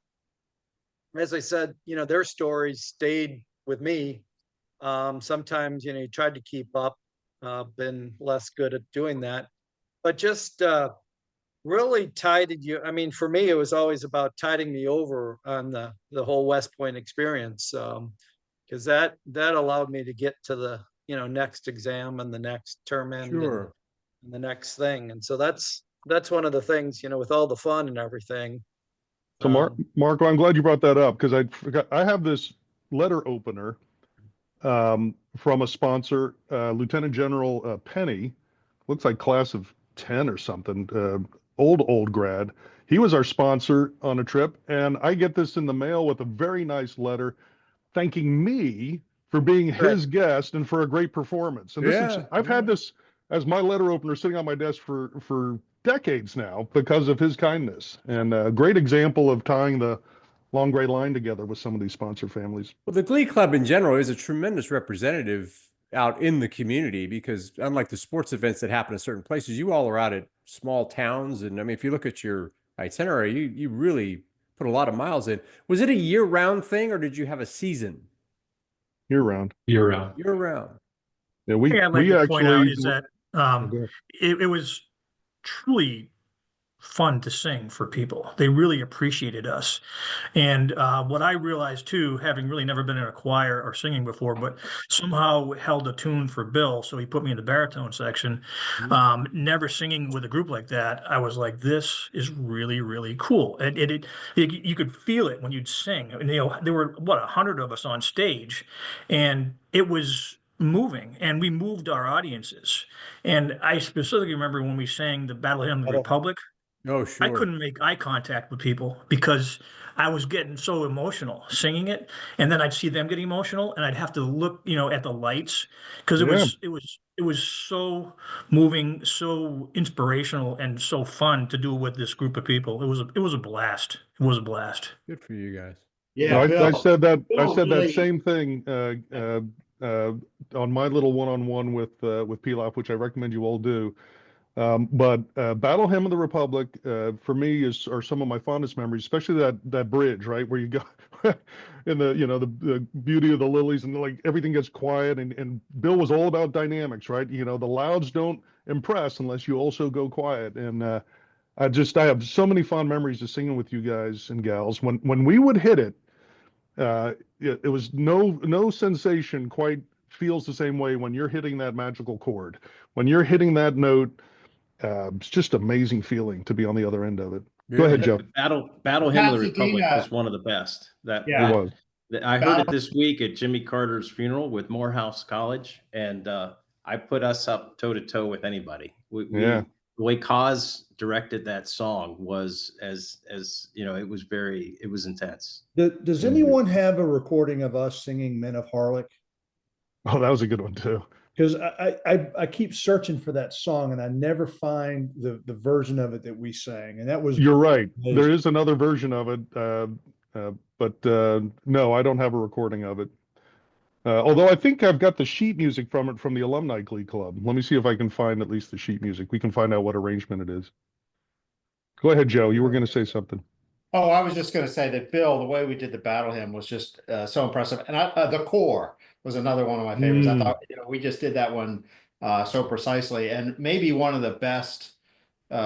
as I said, their stories stayed with me. Sometimes, you tried to keep up, been less good at doing that, but just really tided you. I mean, for me, it was always about tiding me over on the whole West Point experience, because that allowed me to get to the next exam and the next term end Sure. and the next thing. And so that's one of the things, with all the fun and everything. So Marco, I'm glad you brought that up, because I forgot. I have this letter opener from a sponsor, Lieutenant General Penny, looks like class of 10 or something, old grad. He was our sponsor on a trip, and I get this in the mail with a very nice letter thanking me for being his guest and for a great performance. And I've had this as my letter opener sitting on my desk for decades now because of his kindness, and a great example of tying the long gray line together with some of these sponsor families. Well, the Glee Club in general is a tremendous representative out in the community, because unlike the sports events that happen in certain places, you all are out at small towns. And I mean, if you look at your itinerary, you really put a lot of miles in. Was it a year-round thing, or did you have a season? Year round. Year-round. Year-round. Yeah, thing I'd like to point out is that Go ahead. it was truly fun to sing for people. They really appreciated us. And what I realized too, having really never been in a choir or singing before, but somehow held a tune for Bill, so he put me in the baritone section. Never singing with a group like that, I was like, this is really, really cool. And you could feel it when you'd sing. And, there were, 100 of us on stage, and it was moving, and we moved our audiences. And I specifically remember when we sang the Battle Hymn of the Republic, Oh, I sure. couldn't make eye contact with people because I was getting so emotional singing it, and then I'd see them get emotional, and I'd have to look, at the lights because it was so moving, so inspirational, and so fun to do with this group of people. It was a blast. It was a blast. Good for you guys. No, Yeah, I said that. I Bill said that really- same thing on my little one-on-one with Pilaf, which I recommend you all do. But Battle Hymn of the Republic for me are some of my fondest memories, especially that bridge, right, where you go in the beauty of the lilies, and like everything gets quiet, and Bill was all about dynamics, right? The louds don't impress unless you also go quiet, and I have so many fond memories of singing with you guys and gals. When we would hit it, it was no sensation quite feels the same way when you're hitting that magical chord. When you're hitting that note, it's just amazing feeling to be on the other end of it. Go ahead, Joe. Battle Hymn of the Republic Pasadena. was one of the best. It was. I heard it this week at Jimmy Carter's funeral with Morehouse College, and I put us up toe to toe with anybody. The way Kaz directed that song was it was intense. Does anyone have a recording of us singing Men of Harlech? Oh, that was a good one too. Because I keep searching for that song, and I never find the version of it that we sang. And that was You're right. amazing. There is another version of it, but no, I don't have a recording of it. Although I think I've got the sheet music from it from the Alumni Glee Club. Let me see if I can find at least the sheet music. We can find out what arrangement it is. Go ahead, Joe. You were going to say something. Oh, I was just going to say that Bill, the way we did the Battle Hymn was just so impressive, and the core was another one of my favorites. I thought we just did that one so precisely, and maybe one of the best. We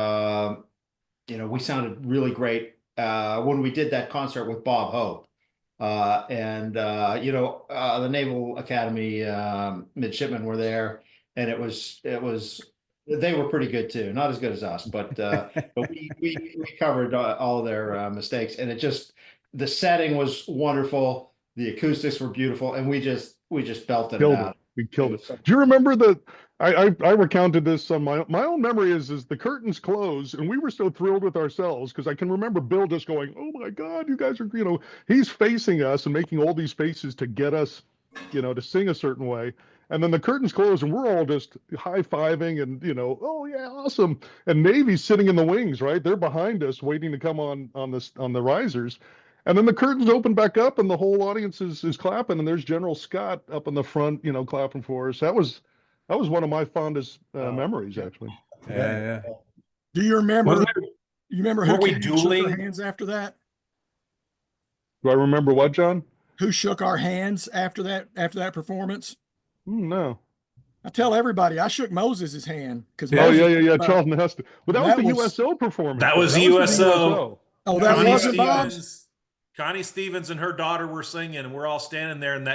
sounded really great when we did that concert with Bob Hope, and the Naval Academy midshipmen were there, and it was they were pretty good too. Not as good as us, but we covered all of their mistakes, and the setting was wonderful. The acoustics were beautiful, and we just belted it out. We killed it. Do you remember I recounted this on my own memory is the curtains closed, and we were so thrilled with ourselves because I can remember Bill just going, "Oh my God, you guys are," he's facing us and making all these faces to get us, to sing a certain way. And then the curtains close, and we're all just high-fiving and, oh yeah, awesome. And Navy's sitting in the wings, right? They're behind us waiting to come on the risers. And then the curtains open back up, and the whole audience is clapping, and there's General Scott up in the front, clapping for us. That was one of my fondest memories, actually. Yeah. Do you remember? Were You remember who we came and shook our dueling? hands after that? Do I remember what, John? Who shook our hands after that performance? No. I tell everybody I shook Moses's hand because Oh yeah. Charles Nesta. But that was the USO performance. That was the USO. Oh, that Connie wasn't Bob's. Connie Stevens and her daughter were singing, and we're all standing there, and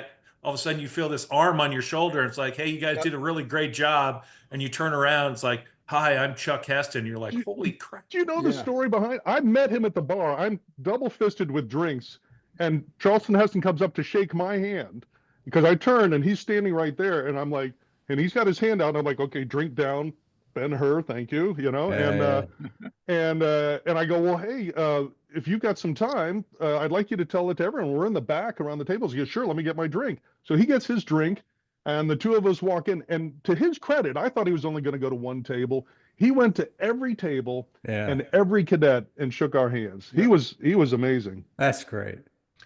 all of a sudden you feel this arm on your shoulder, and it's like, hey, you guys did a really great job. And you turn around, it's like, hi, I'm Chuck Heston. You're like, holy crap. Do you know the story behind? I met him at the bar. I'm double fisted with drinks, and Charleston Heston comes up to shake my hand because I turn and he's standing right there, and I'm like, and he's got his hand out, and I'm like, okay, drink down, Ben-Hur, thank you, and I go, well, hey, if you've got some time, I'd like you to tell it to everyone. We're in the back around the tables. He goes, sure, let me get my drink. So he gets his drink, and the two of us walk in. And to his credit, I thought he was only going to go to one table. He went to every table and every cadet and shook our hands. He was amazing. That's great.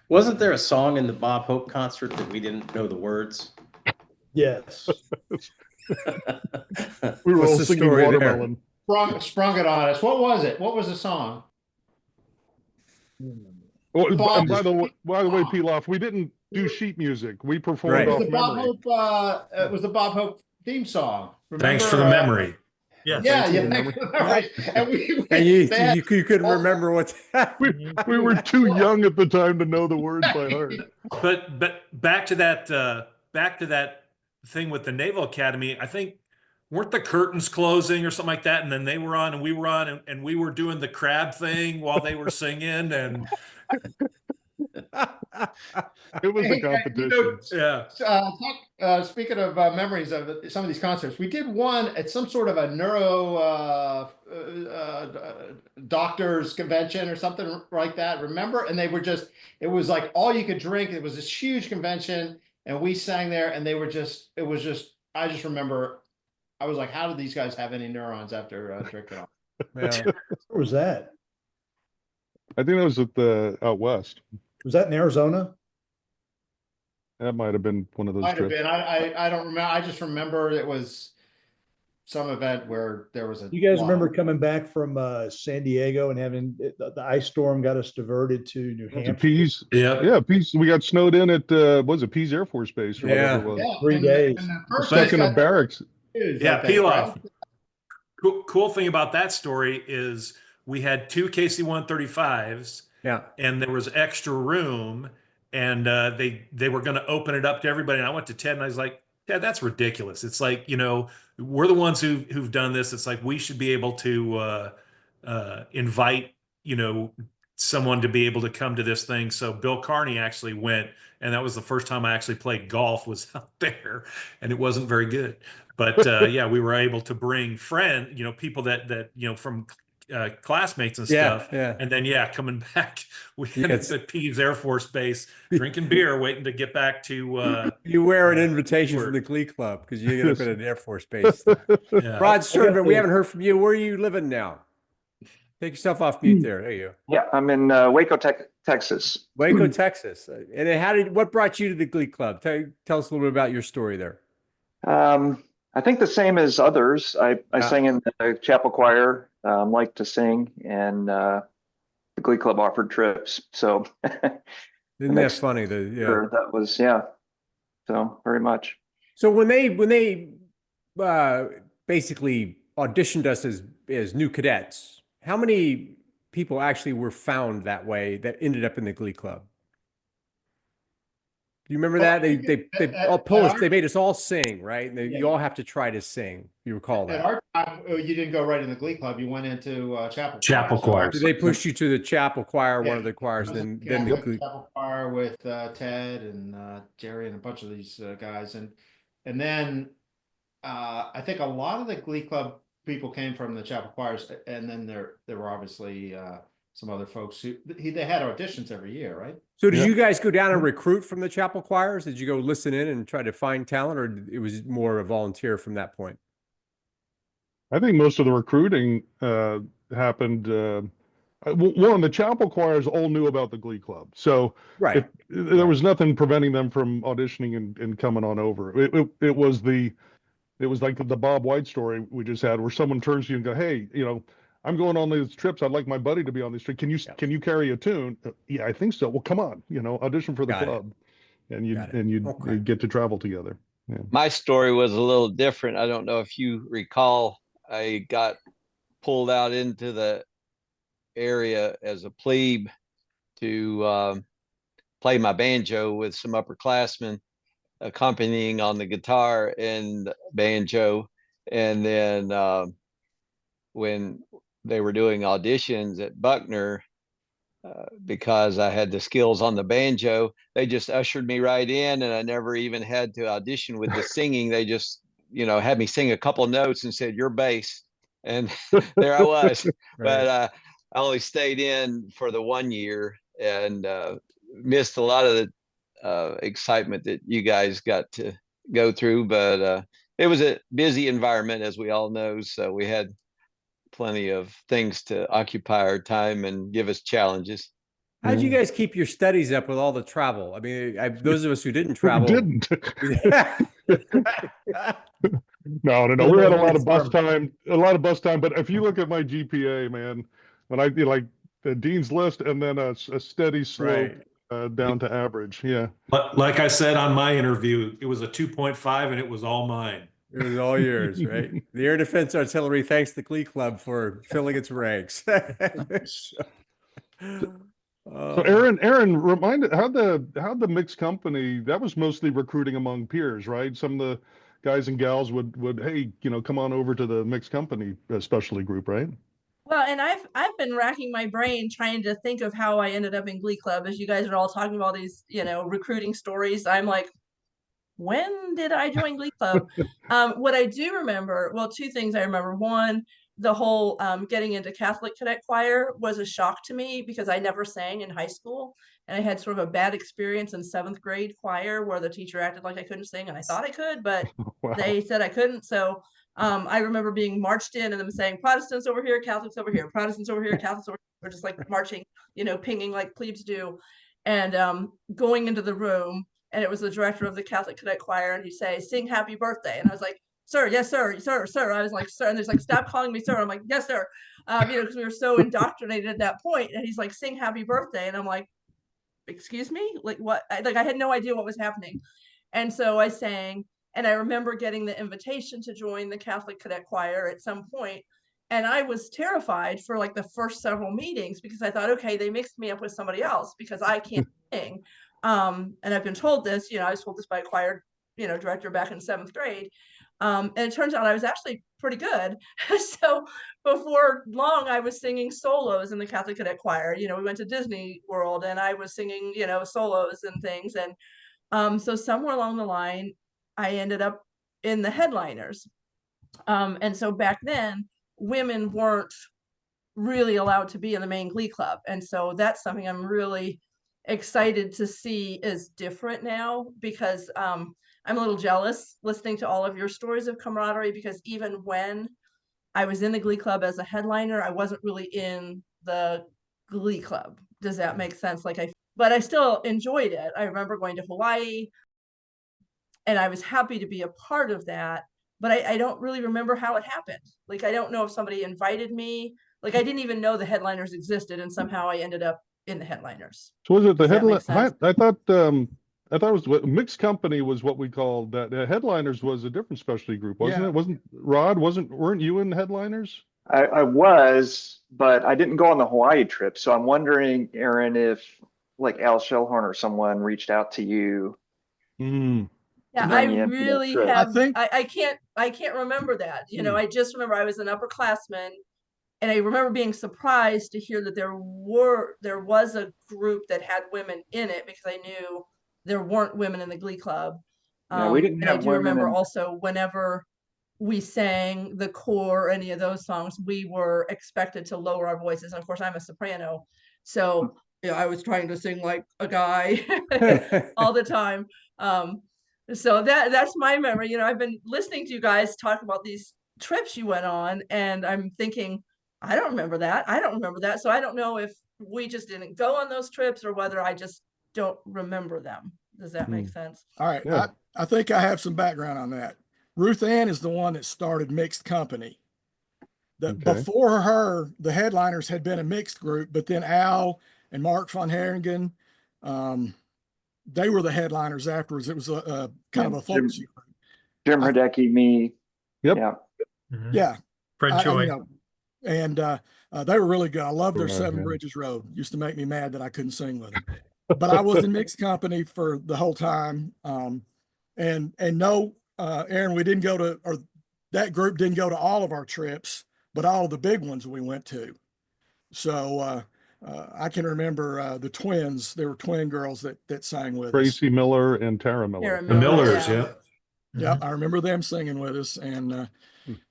Wasn't there a song in the Bob Hope concert that we didn't know the words? Yes. We were all singing Watermelon. Sprung it on us. What was it? What was the song? Oh, and by the way, Pilaf, we didn't do sheet music. We performed off memory. It was the Bob Hope theme song. Remember, Thanks for the memory. Yeah. Yeah, you yeah, remember? right. And And they had you couldn't all- remember what. We were too young at the time to know the words by heart. But back to that thing with the Naval Academy, I think weren't the curtains closing or something like that, and then they were on and we were on and we were doing the crab thing while they were singing, and It was a Hey, competition. yeah. speaking of memories of some of these concerts, we did one at some sort of a neuro doctors convention or something like that. Remember? And they were just, it was like all you could drink. It was this huge convention, and we sang there, and they were just, it was just, I just remember, I was like, how did these guys have any neurons after drinking all? Yeah. Where was that? I think that was at the out west. Was that in Arizona? That might have been one of those Might have trips. been. I don't remember. I just remember it was some event where there was a. You guys lot remember of- coming back from San Diego and having the ice storm got us diverted to New Was it Hampshire? Pease? Yeah. Yeah, Pease. We got snowed in at was it Pease Air Force Base or Yeah. whatever it was. Yeah, 3 days. And the The first place second got of barracks. used, Yeah, I think, Pilaf. right? Cool thing about that story is we had two KC-135s, Yeah. and there was extra room, and they were going to open it up to everybody. And I went to Ted and I was like, Ted, that's ridiculous. It's like, we're the ones who've done this. It's like we should be able to invite someone to be able to come to this thing. So Bill Carney actually went, and that was the first time I actually played golf was out there, and it wasn't very good. But yeah, we were able to bring people that from classmates and Yeah, stuff. yeah. And then coming back, we Yeah, had it's- at Pease Air Force Base drinking beer, waiting to get back to. You wear an invitation work. from the Glee Club because you get up at an Air Force base. Yeah. Rod Sternman, we the- haven't heard from you. Where are you living now? Take yourself off mute there. There you go. Yeah, I'm in Waco, Texas. Waco, Texas. And then what brought you to the Glee Club? Tell us a little bit about your story there. I think the same as others. I Yeah. sang in the chapel choir, liked to sing, and the Glee Club offered trips. So Isn't that funny? sure, that was, yeah. So very much. So when they basically auditioned us as new cadets, how many people actually were found that way that ended up in the Glee Club? Do you remember that? They all Polish. They made us all sing, right? And you all have to try to sing. You recall At that? our time, you didn't go right in the Glee Club. You went into chapel. Chapel choir. Did they push you to the chapel choir, one Yeah. of the choirs, I was then in the Catholic Glee? chapel choir with Ted and Jerry and a bunch of these guys, and then I think a lot of the Glee Club people came from the chapel choirs, and then there were obviously some other folks who they had auditions every year, right? So did you guys go down and recruit from the chapel choirs? Did you go listen in and try to find talent, or it was more a volunteer from that point? I think most of the recruiting happened. The chapel choirs all knew about the Glee Club, so Right. there was nothing preventing them from auditioning and coming on over. It was like the Bob White story we just had, where someone turns to you and go, "Hey, I'm going on these trips. I'd like my buddy to be on these trips. Can you carry a tune?" Yeah, I think so. Well, come on, audition for the Got it. club, and you Got it. and you Okay. get to travel together. Yeah. My story was a little different. I don't know if you recall, I got pulled out into the area as a plebe to play my banjo with some upperclassmen accompanying on the guitar and banjo. And then when they were doing auditions at Buckner, because I had the skills on the banjo, they just ushered me right in, and I never even had to audition with the singing. They just, had me sing a couple notes and said, "You're bass." And there I was. But I only stayed in for the 1 year and missed a lot of the excitement that you guys got to go through. But it was a busy environment, as we all know. So we had plenty of things to occupy our time and give us challenges. How'd you guys keep your studies up with all the travel? I mean, those of us who didn't travel. Didn't. No. We had a lot of bus time. But if you look at my GPA, man, when I did like the dean's list and then a steady slope down to average. Yeah. But like I said on my interview, it was a 2.5 and it was all mine. It was all yours, right? The Air Defense Artillery thanks the Glee Club for filling its ranks. So Aaron, remind how the mixed company, that was mostly recruiting among peers, right? Some of the guys and gals would hey, come on over to the mixed company specialty group, right? Well, and I've been racking my brain trying to think of how I ended up in Glee Club. As you guys are all talking about these, recruiting stories, I'm like, when did I join Glee Club? What I do remember, well, two things I remember. One, the whole getting into Catholic cadet choir was a shock to me because I never sang in high school. And I had sort of a bad experience in 7th grade choir where the teacher acted like I couldn't sing and I thought I could, but Wow. they said I couldn't. So I remember being marched in and them saying, Protestants over here, Catholics over here, Protestants over here, Catholics over here. We're just like marching, pinging like plebes do. And going into the room, and it was the director of the Catholic cadet choir, and he'd say, "Sing happy birthday." And I was like, "Sir, yes, sir, sir, sir." I was like, "Sir," and there's like, "Stop calling me sir." I'm like, "Yes, sir." Because we were so indoctrinated at that point. And he's like, "Sing happy birthday." And I'm like, "Excuse me? Like what?" I had no idea what was happening. And so I sang, and I remember getting the invitation to join the Catholic cadet choir at some point. And I was terrified for like the first several meetings because I thought, okay, they mixed me up with somebody else because I can't sing. And I've been told this, I was told this by a choir, director back in 7th grade. And it turns out I was actually pretty good. So before long, I was singing solos in the Catholic cadet choir. We went to Disney World and I was singing, solos and things. And so somewhere along the line, I ended up in the headliners. And so back then, women weren't really allowed to be in the main Glee Club. And so that's something I'm really excited to see is different now because I'm a little jealous listening to all of your stories of camaraderie because even when I was in the Glee Club as a headliner, I wasn't really in the Glee Club. Does that make sense? But I still enjoyed it. I remember going to Hawaii and I was happy to be a part of that, but I don't really remember how it happened. Like, I don't know if somebody invited me. Like, I didn't even know the headliners existed, and somehow I ended up in the headliners. So was it the Does that make headline? sense? I thought it was mixed company was what we called that. Headliners was a different specialty group, wasn't Yeah. it? Weren't you in headliners? I was, but I didn't go on the Hawaii trip. So I'm wondering, Aaron, if like Al Shellhorn or someone reached out to you. Yeah, bring I you in for that really trip. have. I think I can't remember that. I just remember I was an upperclassman, and I remember being surprised to hear that there was a group that had women in it because I knew there weren't women in the Glee Club. Yeah, we didn't And I have do women remember in. also whenever we sang the core or any of those songs, we were expected to lower our voices. And of course, I'm a soprano, so I was trying to sing like a guy all the time. So that's my memory. I've been listening to you guys talk about these trips you went on, and I'm thinking, I don't remember that. I don't remember that. So I don't know if we just didn't go on those trips or whether I just don't remember them. Does that make sense? all right. Yeah. I think I have some background on that. Ruth Ann is the one that started mixed company. Okay. Before her, the headliners had been a mixed group, but then Al and Mark von Herringen, they were the headliners afterwards. It was a kind of a folksy group. Jim Hradecki, me. Yep. Yeah. Yeah. Fred Choi. And they were really good. I love their Yeah, Seven yeah. Bridges Road. Used to make me mad that I couldn't sing with them. But I was in mixed company for the whole time. And no, Aaron, we didn't go to, or that group didn't go to all of our trips, but all of the big ones we went to. So I can remember the twins. There were twin girls that sang with us. Tracy Miller and Tara Miller. Tara The Miller, Millers, yeah. yeah. I remember them singing with us, and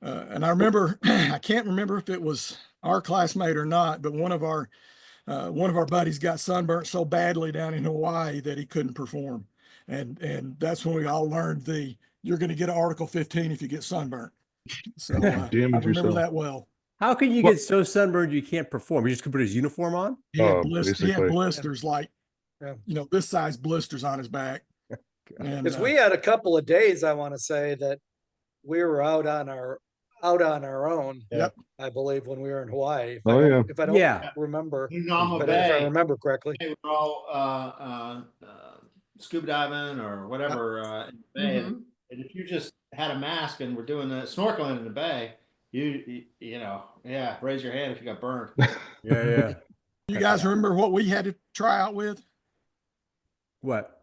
I remember I can't remember if it was our classmate or not, but one of our buddies got sunburnt so badly down in Hawaii that he couldn't perform, and that's when we all learned you're going to get an Article 15 if you get sunburnt. So I Damage remember yourself. that well. How can you get so sunburned you can't perform? You just could put his uniform on? He had Basically. blisters like this size blisters on his back. And Because we had a couple of days, I want to say, that we were out on our own. Yep. I believe when we were in Hawaii. If I don't Yeah. remember, Nunama but if I Bay. remember correctly. They were all scuba diving or whatever in the bay. Mhm. And if you just had a mask and were doing the snorkeling in the bay, you know, yeah, raise your hand if you got burned. Yeah. You guys remember what we had to try out with? What?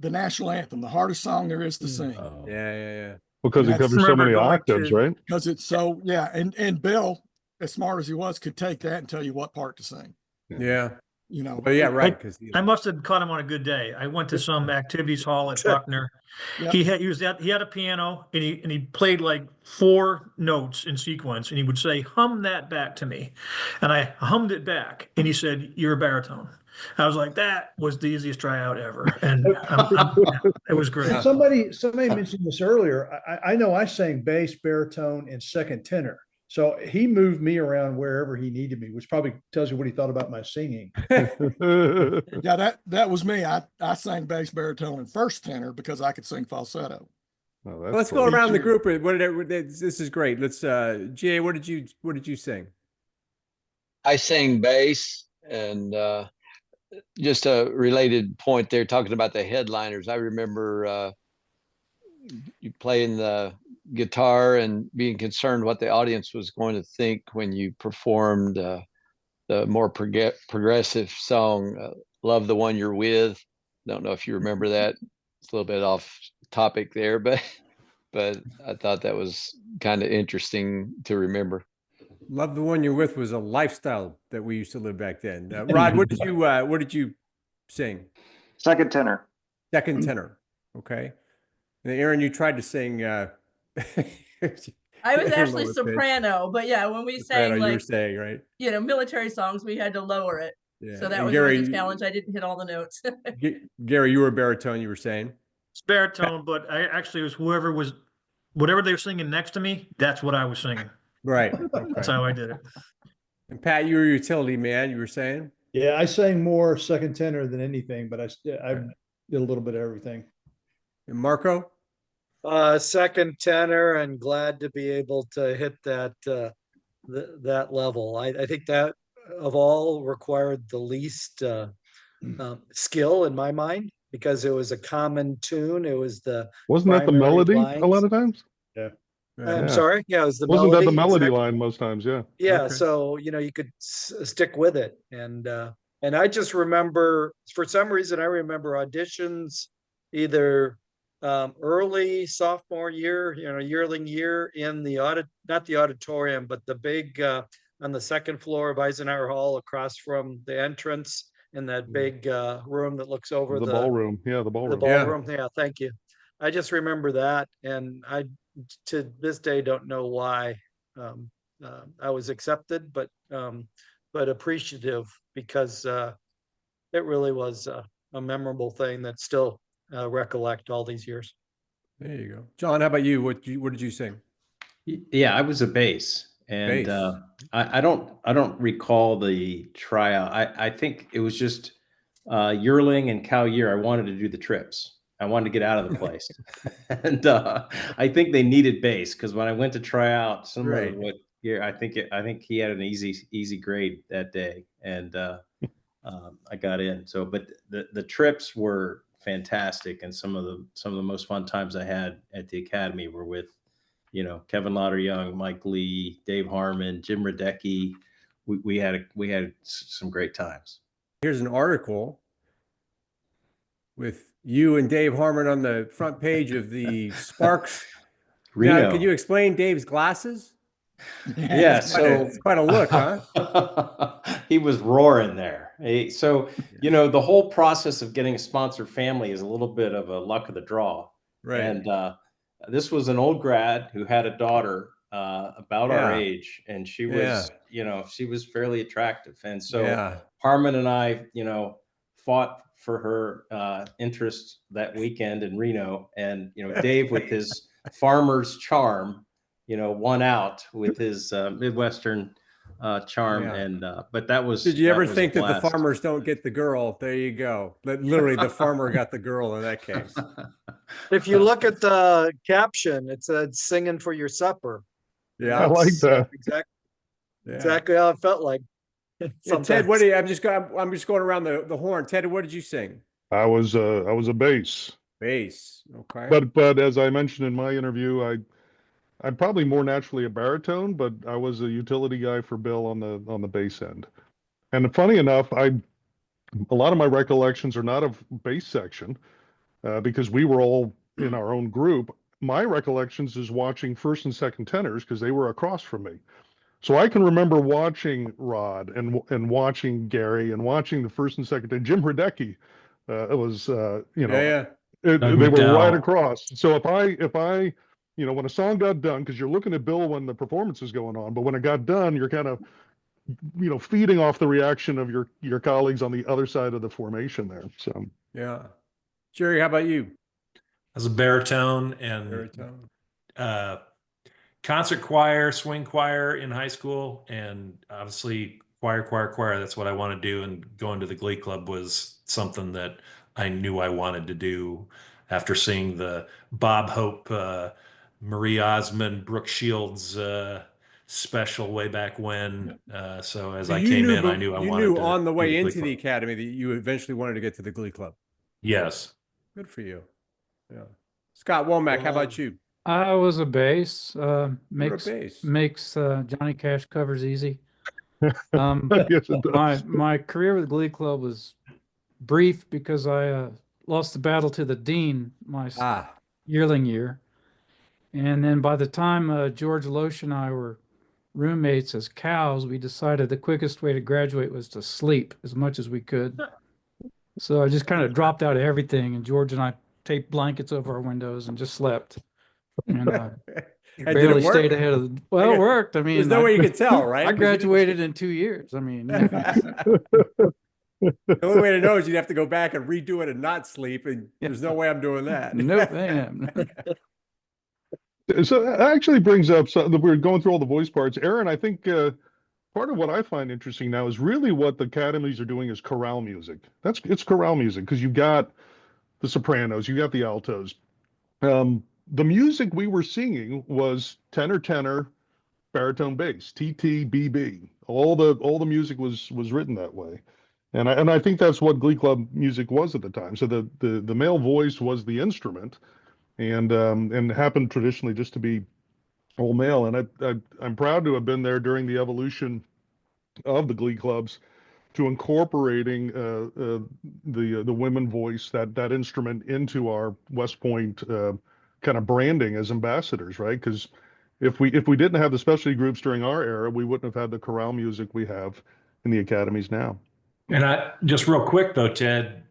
The national anthem, the hardest song there is to sing. Oh. Yeah. Because And it that's- covers so remember many going octaves, to- right? Because it's so, yeah. And Bill, as smart as he was, could take that and tell you what part to sing. Yeah. You know, But yeah, right. Because I must have caught him on a good day. I went to some activities hall at Buckner. Yep. He had a piano and he played like 4 notes in sequence, and he would say, "Hum that back to me," and I hummed it back, and he said, "You're a baritone." I was like, that was the easiest tryout ever, and it was great. Somebody mentioned this earlier. I know I sang bass, baritone, and second tenor. So he moved me around wherever he needed me, which probably tells you what he thought about my singing. Yeah, that was me. I sang bass, baritone, and first tenor because I could sing falsetto. Oh, Well, let's go around the group. This is great. Let's GA, what did you sing? I sang bass, and just a related point there, talking about the headliners. I remember you playing the guitar and being concerned what the audience was going to think when you performed the more progressive song, Love the One You're With. Don't know if you remember that. It's a little bit off topic there, but I thought that was kind of interesting to remember. Love the One You're With was a lifestyle that we used to live back then. Rod, what did you sing? Second tenor. Second tenor. Okay. And Aaron, you tried to sing. I was actually soprano, but yeah, when we sang you like were saying, right? You know, military songs, we had to lower it. Yeah. So that And was Gary, really the challenge. I didn't hit all the notes. Gary, you were a baritone. You were saying It's baritone, but I actually was whatever they were singing next to me. That's what I was singing. Right. Okay. That's how I did it. And Pat, you were a utility man. You were saying. Yeah, I sang more second tenor than anything, but I did a little bit of everything. And Marco? Second tenor, and glad to be able to hit that that level. I think that of all required the least skill in my mind, because it was a common tune. It was Wasn't that the primary melody lines. a lot of times? Yeah. I'm sorry. Yeah, it was the Wasn't melody. that the melody exactly. line most times? Yeah. Yeah, Okay. so you know you could stick with it, and I just remember, for some reason I remember auditions either early sophomore year, you know, yearling year in the not the auditorium, but the big on the second floor of Eisenhower Hall across from the entrance, in that big room that looks over The ballroom. Yeah, the ballroom. ballroom. Yeah, thank you. I just remember that, and I to this day don't know why I was accepted, but appreciative, because it really was a memorable thing that still recollect all these years. There you go. John, how about you? What did you sing? Yeah, I was a bass, and Bass. I don't recall the tryout. I think it was just yearling and cow year. I wanted to do the trips. I wanted to get out of the place, and I think they needed bass, because when I went to try out, similar to what year, I think he had an easy grade that day, and I got in. So, but the trips were fantastic, and some of the most fun times I had at the academy were with, you know, Kevin Lauder Young, Mike Lee, Dave Harmon, Jim Radecki. We had some great times. Here's an article with you and Dave Harmon on the front page of the Sparks. Reno. Now, can you explain Dave's glasses? Yeah, it's quite a look, huh? He was roaring there. So, you know, the whole process of getting a sponsor family is a little bit of a luck of the draw. Right. And this was an old grad who had a daughter about our age, and she was, you know, she was fairly attractive. And so Harmon and I, you know, fought for her interest that weekend in Reno. And, you know, Dave, with his farmer's charm, you know, won out with his Midwestern charm. And but that was. Did you ever think that the farmers don't get the girl? There you go. Literally, the farmer got the girl in that case. If you look at the caption, it said "singing for your supper." Yeah, I like that. Exactly how it felt like. Ted, what do you? I'm just going around the horn. Ted, what did you sing? I was a bass. Bass. Okay. But as I mentioned in my interview, I'm probably more naturally a baritone, but I was a utility guy for Bill on the bass end. And funny enough, a lot of my recollections are not of bass section, because we were all in our own group. My recollections is watching first and second tenors because they were across from me. So I can remember watching Rod and watching Gary and watching the first and second tenor. Jim Hradecki, it was Yeah. Doug they were right McDowell. across. So if I when a song got done, because you're looking at Bill when the performance is going on, but when it got done, you're kind of feeding off the reaction of your colleagues on the other side of the formation there. So Yeah. Jerry, how about you? As a baritone and Baritone. concert choir, swing choir in high school, and obviously choir. That's what I want to do. And going to the Glee Club was something that I knew I wanted to do after seeing the Bob Hope, Marie Osmond, Brooke Shields special way back when. So as So I you came knew, in, I but knew I you wanted knew to on the do the way Glee into the Club. academy that you eventually wanted to get to the Glee Club. Yes. Good for you. Yeah. Scott Womack, how about you? I was a bass. You were a Makes bass. Johnny Cash covers easy. yes, it does. My career with Glee Club was brief because I lost the battle to the dean my yearling year, and then by the time George Loesch and I were roommates as cows, we decided the quickest way to graduate was to sleep as much as we could. So I just kind of dropped out of everything, and George and I taped blankets over our windows and just slept. And And did it barely work? stayed ahead of the. Well, it worked. I mean, There's no way you could tell, right? I 'Cause you didn't graduated in 2 years. I mean, The only way to know is you'd have to go back and redo it and not sleep, and there's no way I'm doing that. nope, man. So that actually brings up that we're going through all the voice parts. Aaron, I think part of what I find interesting now is really what the academies are doing is chorale music. It's chorale music because you got the sopranos, you got the altos. The music we were singing was tenor, baritone bass, TT, BB. All the music was written that way. And I think that's what Glee Club music was at the time. So the male voice was the instrument, and happened traditionally just to be all male. And I'm proud to have been there during the evolution of the Glee Clubs to incorporating the women voice, that instrument, into our West Point kind of branding as ambassadors, right? Because if we didn't have the specialty groups during our era, we wouldn't have had the chorale music we have in the academies now. And I just real quick though, Ted,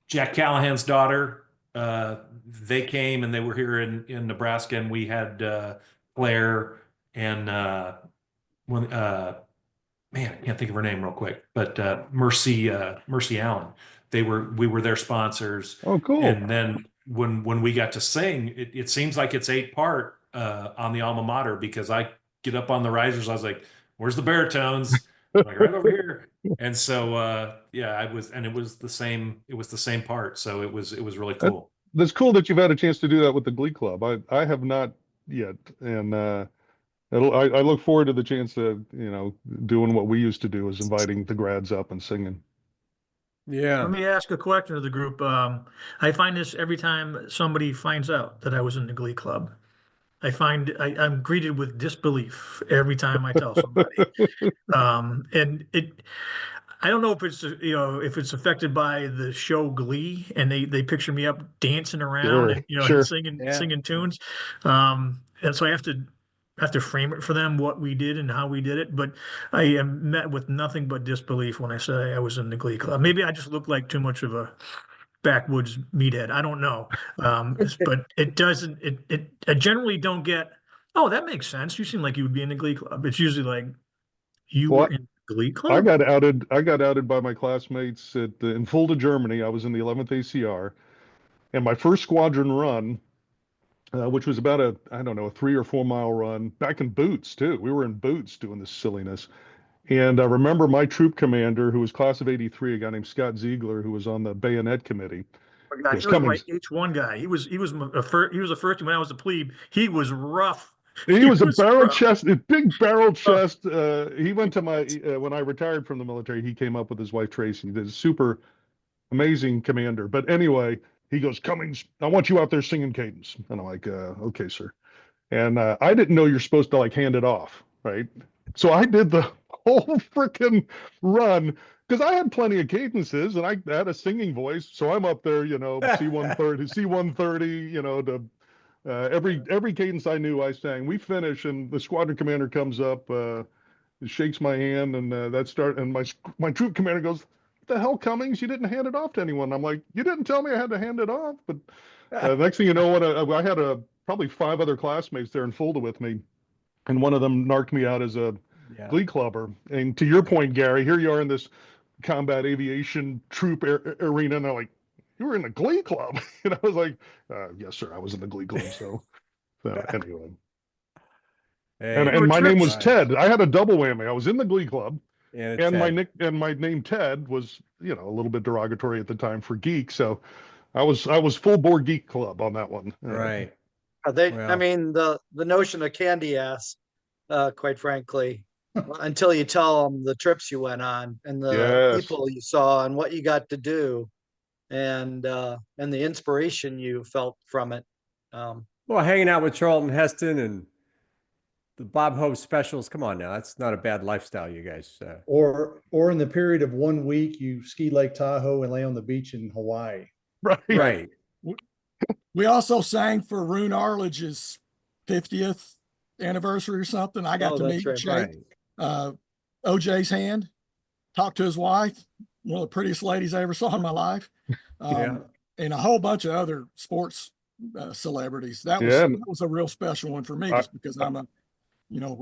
Jack Callahan's daughter, they came and they were here in Nebraska, and we had Claire and when man, I can't think of her name real quick, but Mercy Allen. We were their sponsors. Oh, cool. And then when we got to sing, it seems like it's 8-part on the alma mater, because I get up on the risers. I was like, "Where's the baritones?" I'm like, right over here. And so yeah, it was the same part. So it was really cool. That's cool that you've had a chance to do that with the Glee Club. I have not yet, and I look forward to the chance to doing what we used to do, is inviting the grads up and singing. Yeah. Let me ask a question to the group. I find this every time somebody finds out that I was in the Glee Club. I'm greeted with disbelief every time I tell somebody. And I don't know if it's if it's affected by the show Glee, and they picture me up dancing around and Sure. and singing tunes. And so I have to frame it for them what we did and how we did it. But I am met with nothing but disbelief when I say I was in the Glee Club. Maybe I just look like too much of a backwoods meathead. I don't know. But it doesn't. I generally don't get. Oh, that makes sense. You seem like you would be in the Glee Club. It's usually like you were in the Glee Club. I got outed by my classmates in Fulda, Germany. I was in the 11th ACR, and my first squadron run, which was about a 3 or 4 mile run, back in boots too. We were in boots doing this silliness. And I remember my troop commander, who was class of '83, a guy named Scott Ziegler, who was on the bayonet committee. He was my H1 guy. He was a first when I was a plebe. He was rough. He was a big barrel chest. He went to my when I retired from the military. He came up with his wife Tracy. He did a super amazing commander. But anyway, he goes, Cummings, I want you out there singing cadence. And I'm like, okay, sir. And I didn't know you're supposed to like hand it off, right? So I did the whole freaking run because I had plenty of cadences and I had a singing voice. So I'm up there, C130, C130, to every cadence I knew I sang. We finish and the squadron commander comes up, shakes my hand, and and my troop commander goes, "What the hell, Cummings? You didn't hand it off to anyone." I'm like, "You didn't tell me I had to hand it off." But next thing you know, I had probably 5 other classmates there in Fulda with me, and one of them narked me out as a Glee Clubber. And to your point, Gary, here you are in this combat aviation troop arena, and they're like, "You were in the Glee Club?" And I was like, "Yes, sir, I was in the Glee Club." So anyway. Hey, and my name was Ted. I had a double whammy. I was in the Glee Club, and my name Ted was a little bit derogatory at the time for geek. So I was full bore geek club on that one. Right. I mean, the notion of candy ass, quite frankly, until you tell them the trips you went on and the people you saw and what you got to do, and the inspiration you felt from it. Well, hanging out with Charlton Heston and the Bob Hope specials. Come on now, that's not a bad lifestyle, you guys. Or in the period of 1 week, you ski Lake Tahoe and lay on the beach in Hawaii. Right. We also sang for Rune Arledge's 50th anniversary or something. I got to meet and shake OJ's hand, talk to his wife, one of the prettiest ladies I ever saw in my life, and a whole bunch of other sports celebrities. That was a real special one for me, just because I'm a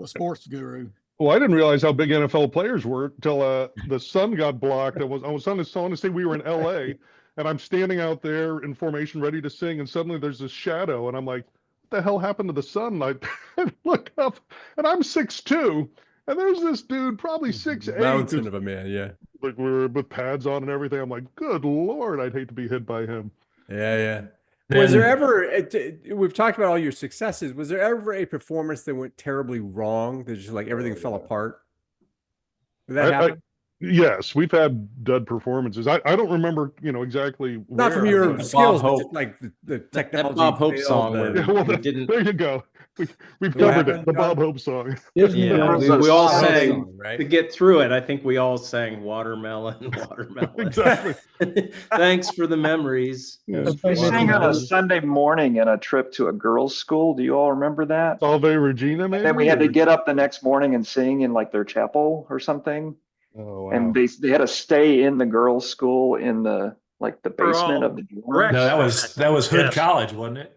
sports guru. Well, I didn't realize how big NFL players were till the sun got blocked. I was on to say we were in LA, and I'm standing out there in formation ready to sing, and suddenly there's this shadow, and I'm like, what the hell happened to the sun? And I look up, and I'm 6'2", and there's this dude probably 6'8". Mountain of a man, yeah. Like we were with pads on and everything. I'm like, good Lord, I'd hate to be hit by him. Yeah. Was there ever, we've talked about all your successes, was there ever a performance that went terribly wrong, that just like everything fell apart? Did that happen? Yes, we've had dud performances. I don't remember, exactly not from your skills, but just like the technology. That Bob Hope song where we didn't. There you go. We've covered it. The Bob Hope song. Yeah, we all sang right? To get through it. I think we all sang Watermelon. Exactly. Thanks for the memories. Yeah. We sang on a Sunday morning in a trip to a girls' school. Do you all remember that? Salve Regina, maybe? And then we had to get up the next morning and sing in like their chapel or something. Oh, wow. And they had to stay in the girls' school in the basement of the dorm. No, that was Hood College, wasn't it?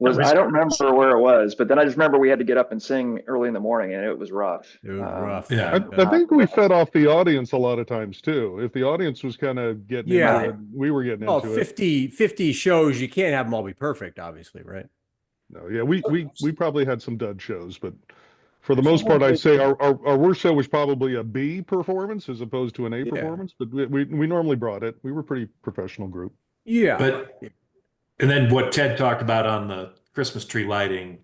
I don't remember where it was, but then I just remember we had to get up and sing early in the morning, and it was rough. It was rough. Yeah, I think we fed off the audience a lot of times too. If the audience was kind of getting into it, we were getting into 50 shows, you can't have them all be perfect, obviously, right? No, yeah, we probably had some dud shows, but for the most part, I'd say our worst show was probably a B performance as opposed to an A performance, but we normally brought it. We were a pretty professional group. Yeah. And then what Ted talked about on the Christmas tree lighting,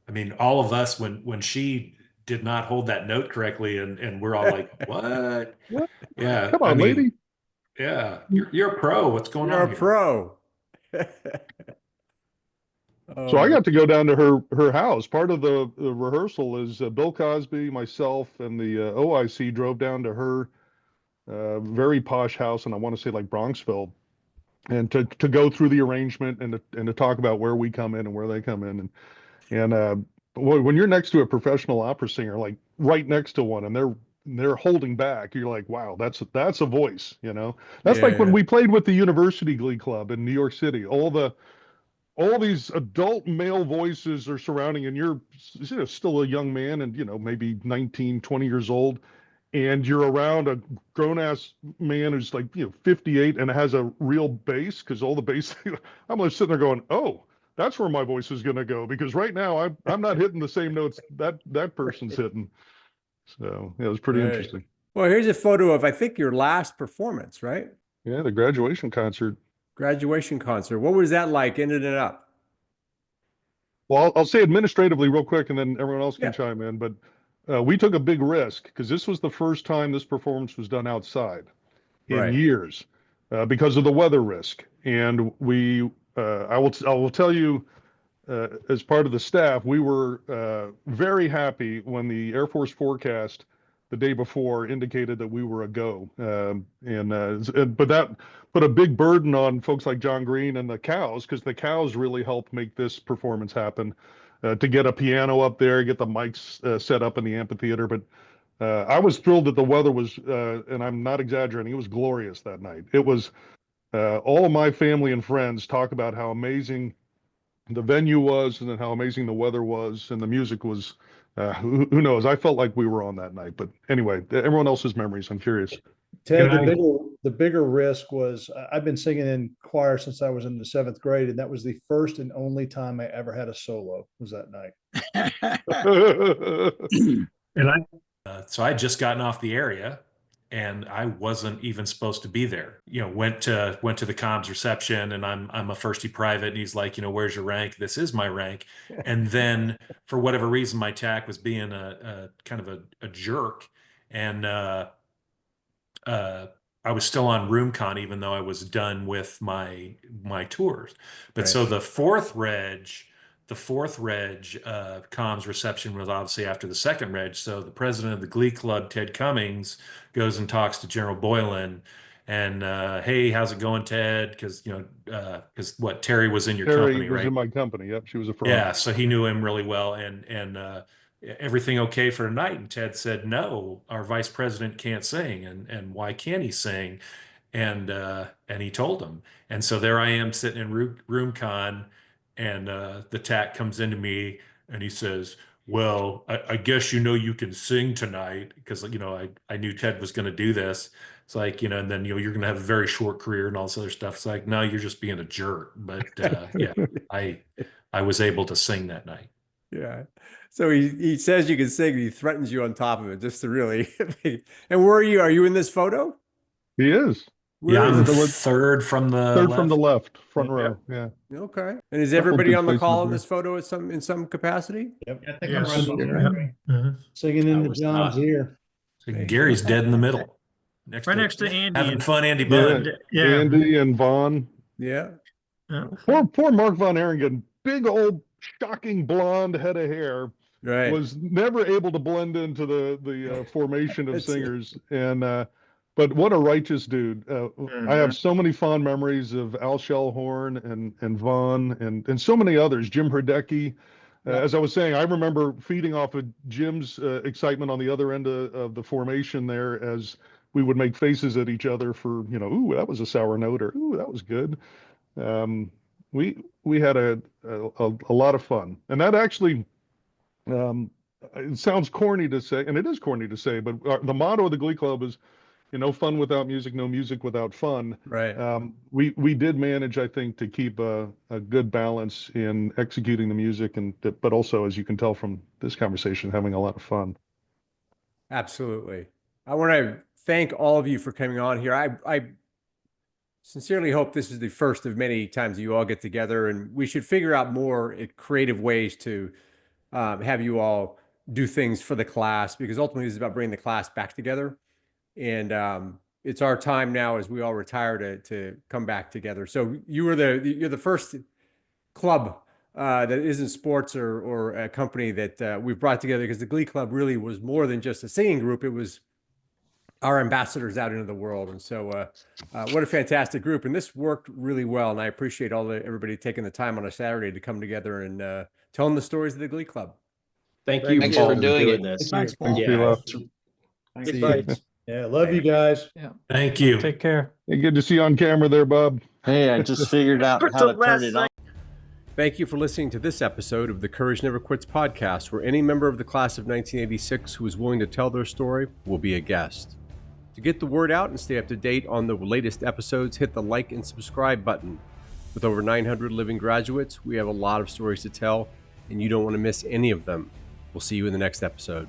I mean, all of us, when she did not hold that note correctly, and we're all like, what? Yeah. Come on, lady. Yeah. You're a pro. What's going on You're here? a pro. So I got to go down to her house. Part of the rehearsal is Bill Cosby, myself, and the OIC drove down to her very posh house, and I want to say like Bronxville, and to go through the arrangement and to talk about where we come in and where they come in, and when you're next to a professional opera singer, like right next to one, and they're holding back, you're like, wow, that's a voice, That's like when we played with the University Glee Club in New York City. All these adult male voices are surrounding, and you're still a young man and maybe 19, 20 years old, and you're around a grown-ass man who's like 58 and has a real bass, because all the bass I'm like sitting there going, oh, that's where my voice is going to go, because right now I'm not hitting the same notes that person's hitting. So it was pretty interesting. Well, here's a photo of, I think, your last performance, right? Yeah, the graduation concert. What was that like, ended it up? Well, I'll say administratively real quick, and then everyone else can chime in. But we took a big risk because this was the first time this performance was done outside in years. because of the weather risk. And I will tell you, as part of the staff, we were very happy when the Air Force forecast the day before indicated that we were a go. But that put a big burden on folks like John Green and the Cows, because the Cows really helped make this performance happen, to get a piano up there, get the mics set up in the amphitheater. But I was thrilled that the weather was, and I'm not exaggerating, it was glorious that night. It was, all of my family and friends talk about how amazing the venue was, and then how amazing the weather was, and the music was. Who knows? I felt like we were on that night. But anyway, everyone else's memories, I'm curious. Ted, the bigger risk was I've been singing in choir since I was in the 7th grade, and that was the first and only time I ever had a solo, was that night. So I had just gotten off the area, and I wasn't even supposed to be there. Went to the comms reception, and I'm a firstie private, and he's like, where's your rank? This is my rank. And then for whatever reason, my TAC was being a kind of a jerk, and I was still on RoomCon even though I was done with my tours. But so the fourth reg comms reception was obviously after the second reg. So the president of the Glee Club, Ted Cummings, goes and talks to General Boylan, and hey, how's it going, Ted? Because Terry was in your company, Terry was right? in my company. Yep, she was a friend. Yeah, so he knew him really well, and everything okay for tonight? And Ted said, no, our vice president can't sing, and why can't he sing? And he told him, and so there I am sitting in RoomCon, and the TAC comes into me and he says, well, I guess you can sing tonight, because I knew Ted was going to do this. It's like, and then you're going to have a very short career and all this other stuff. It's like, no, you're just being a jerk. But yeah, I was able to sing that night. Yeah. So he says you can sing, he threatens you on top of it, just to really. And where are you? Are you in this photo? He is. Yeah, I'm third from the left, front row. Yeah. Okay. And is everybody on the call in this photo in some capacity? Yep. I think I'm right. Singing into John's ear. So Gary's dead in the middle. Right next to Andy. Having fun, Andy Bud. Yeah. Andy and Vaughn. Yeah. Poor Mark Von Ehringen, big old shocking blonde head of hair, was never able to blend into the formation of singers. And but what a righteous dude. I have so many fond memories of Al Shellhorn and Vaughn and so many others, Jim Hrdecki. As I was saying, I remember feeding off of Jim's excitement on the other end of the formation there, as we would make faces at each other for, ooh, that was a sour note, or ooh, that was good. We had a lot of fun. And that actually, it sounds corny to say, and it is corny to say, but the motto of the Glee Club is, no fun without music, no music without fun. Right. We did manage, I think, to keep a good balance in executing the music, but also, as you can tell from this conversation, having a lot of fun. Absolutely. I want to thank all of you for coming on here. I sincerely hope this is the first of many times you all get together, and we should figure out more creative ways to have you all do things for the class, because ultimately this is about bringing the class back together. And it's our time now, as we all retire, to come back together. So you're the first club that isn't sports or a company that we've brought together, because the Glee Club really was more than just a singing group. It was our ambassadors out into the world. And so what a fantastic group. And this worked really well. And I appreciate everybody taking the time on a Saturday to come together and telling the stories of the Glee Club. Thank you, Thanks Paul, for doing this. Thanks, Paul. Yeah, love you guys. Yeah. Thank you. Take care. Hey, good to see you on camera there, Bob. Hey, I just figured out how to turn it on. Thank you for listening to this episode of the Courage Never Quits podcast, where any member of the class of 1986 who is willing to tell their story will be a guest. To get the word out and stay up to date on the latest episodes, hit the like and subscribe button. With over 900 living graduates, we have a lot of stories to tell, and you don't want to miss any of them. We'll see you in the next episode.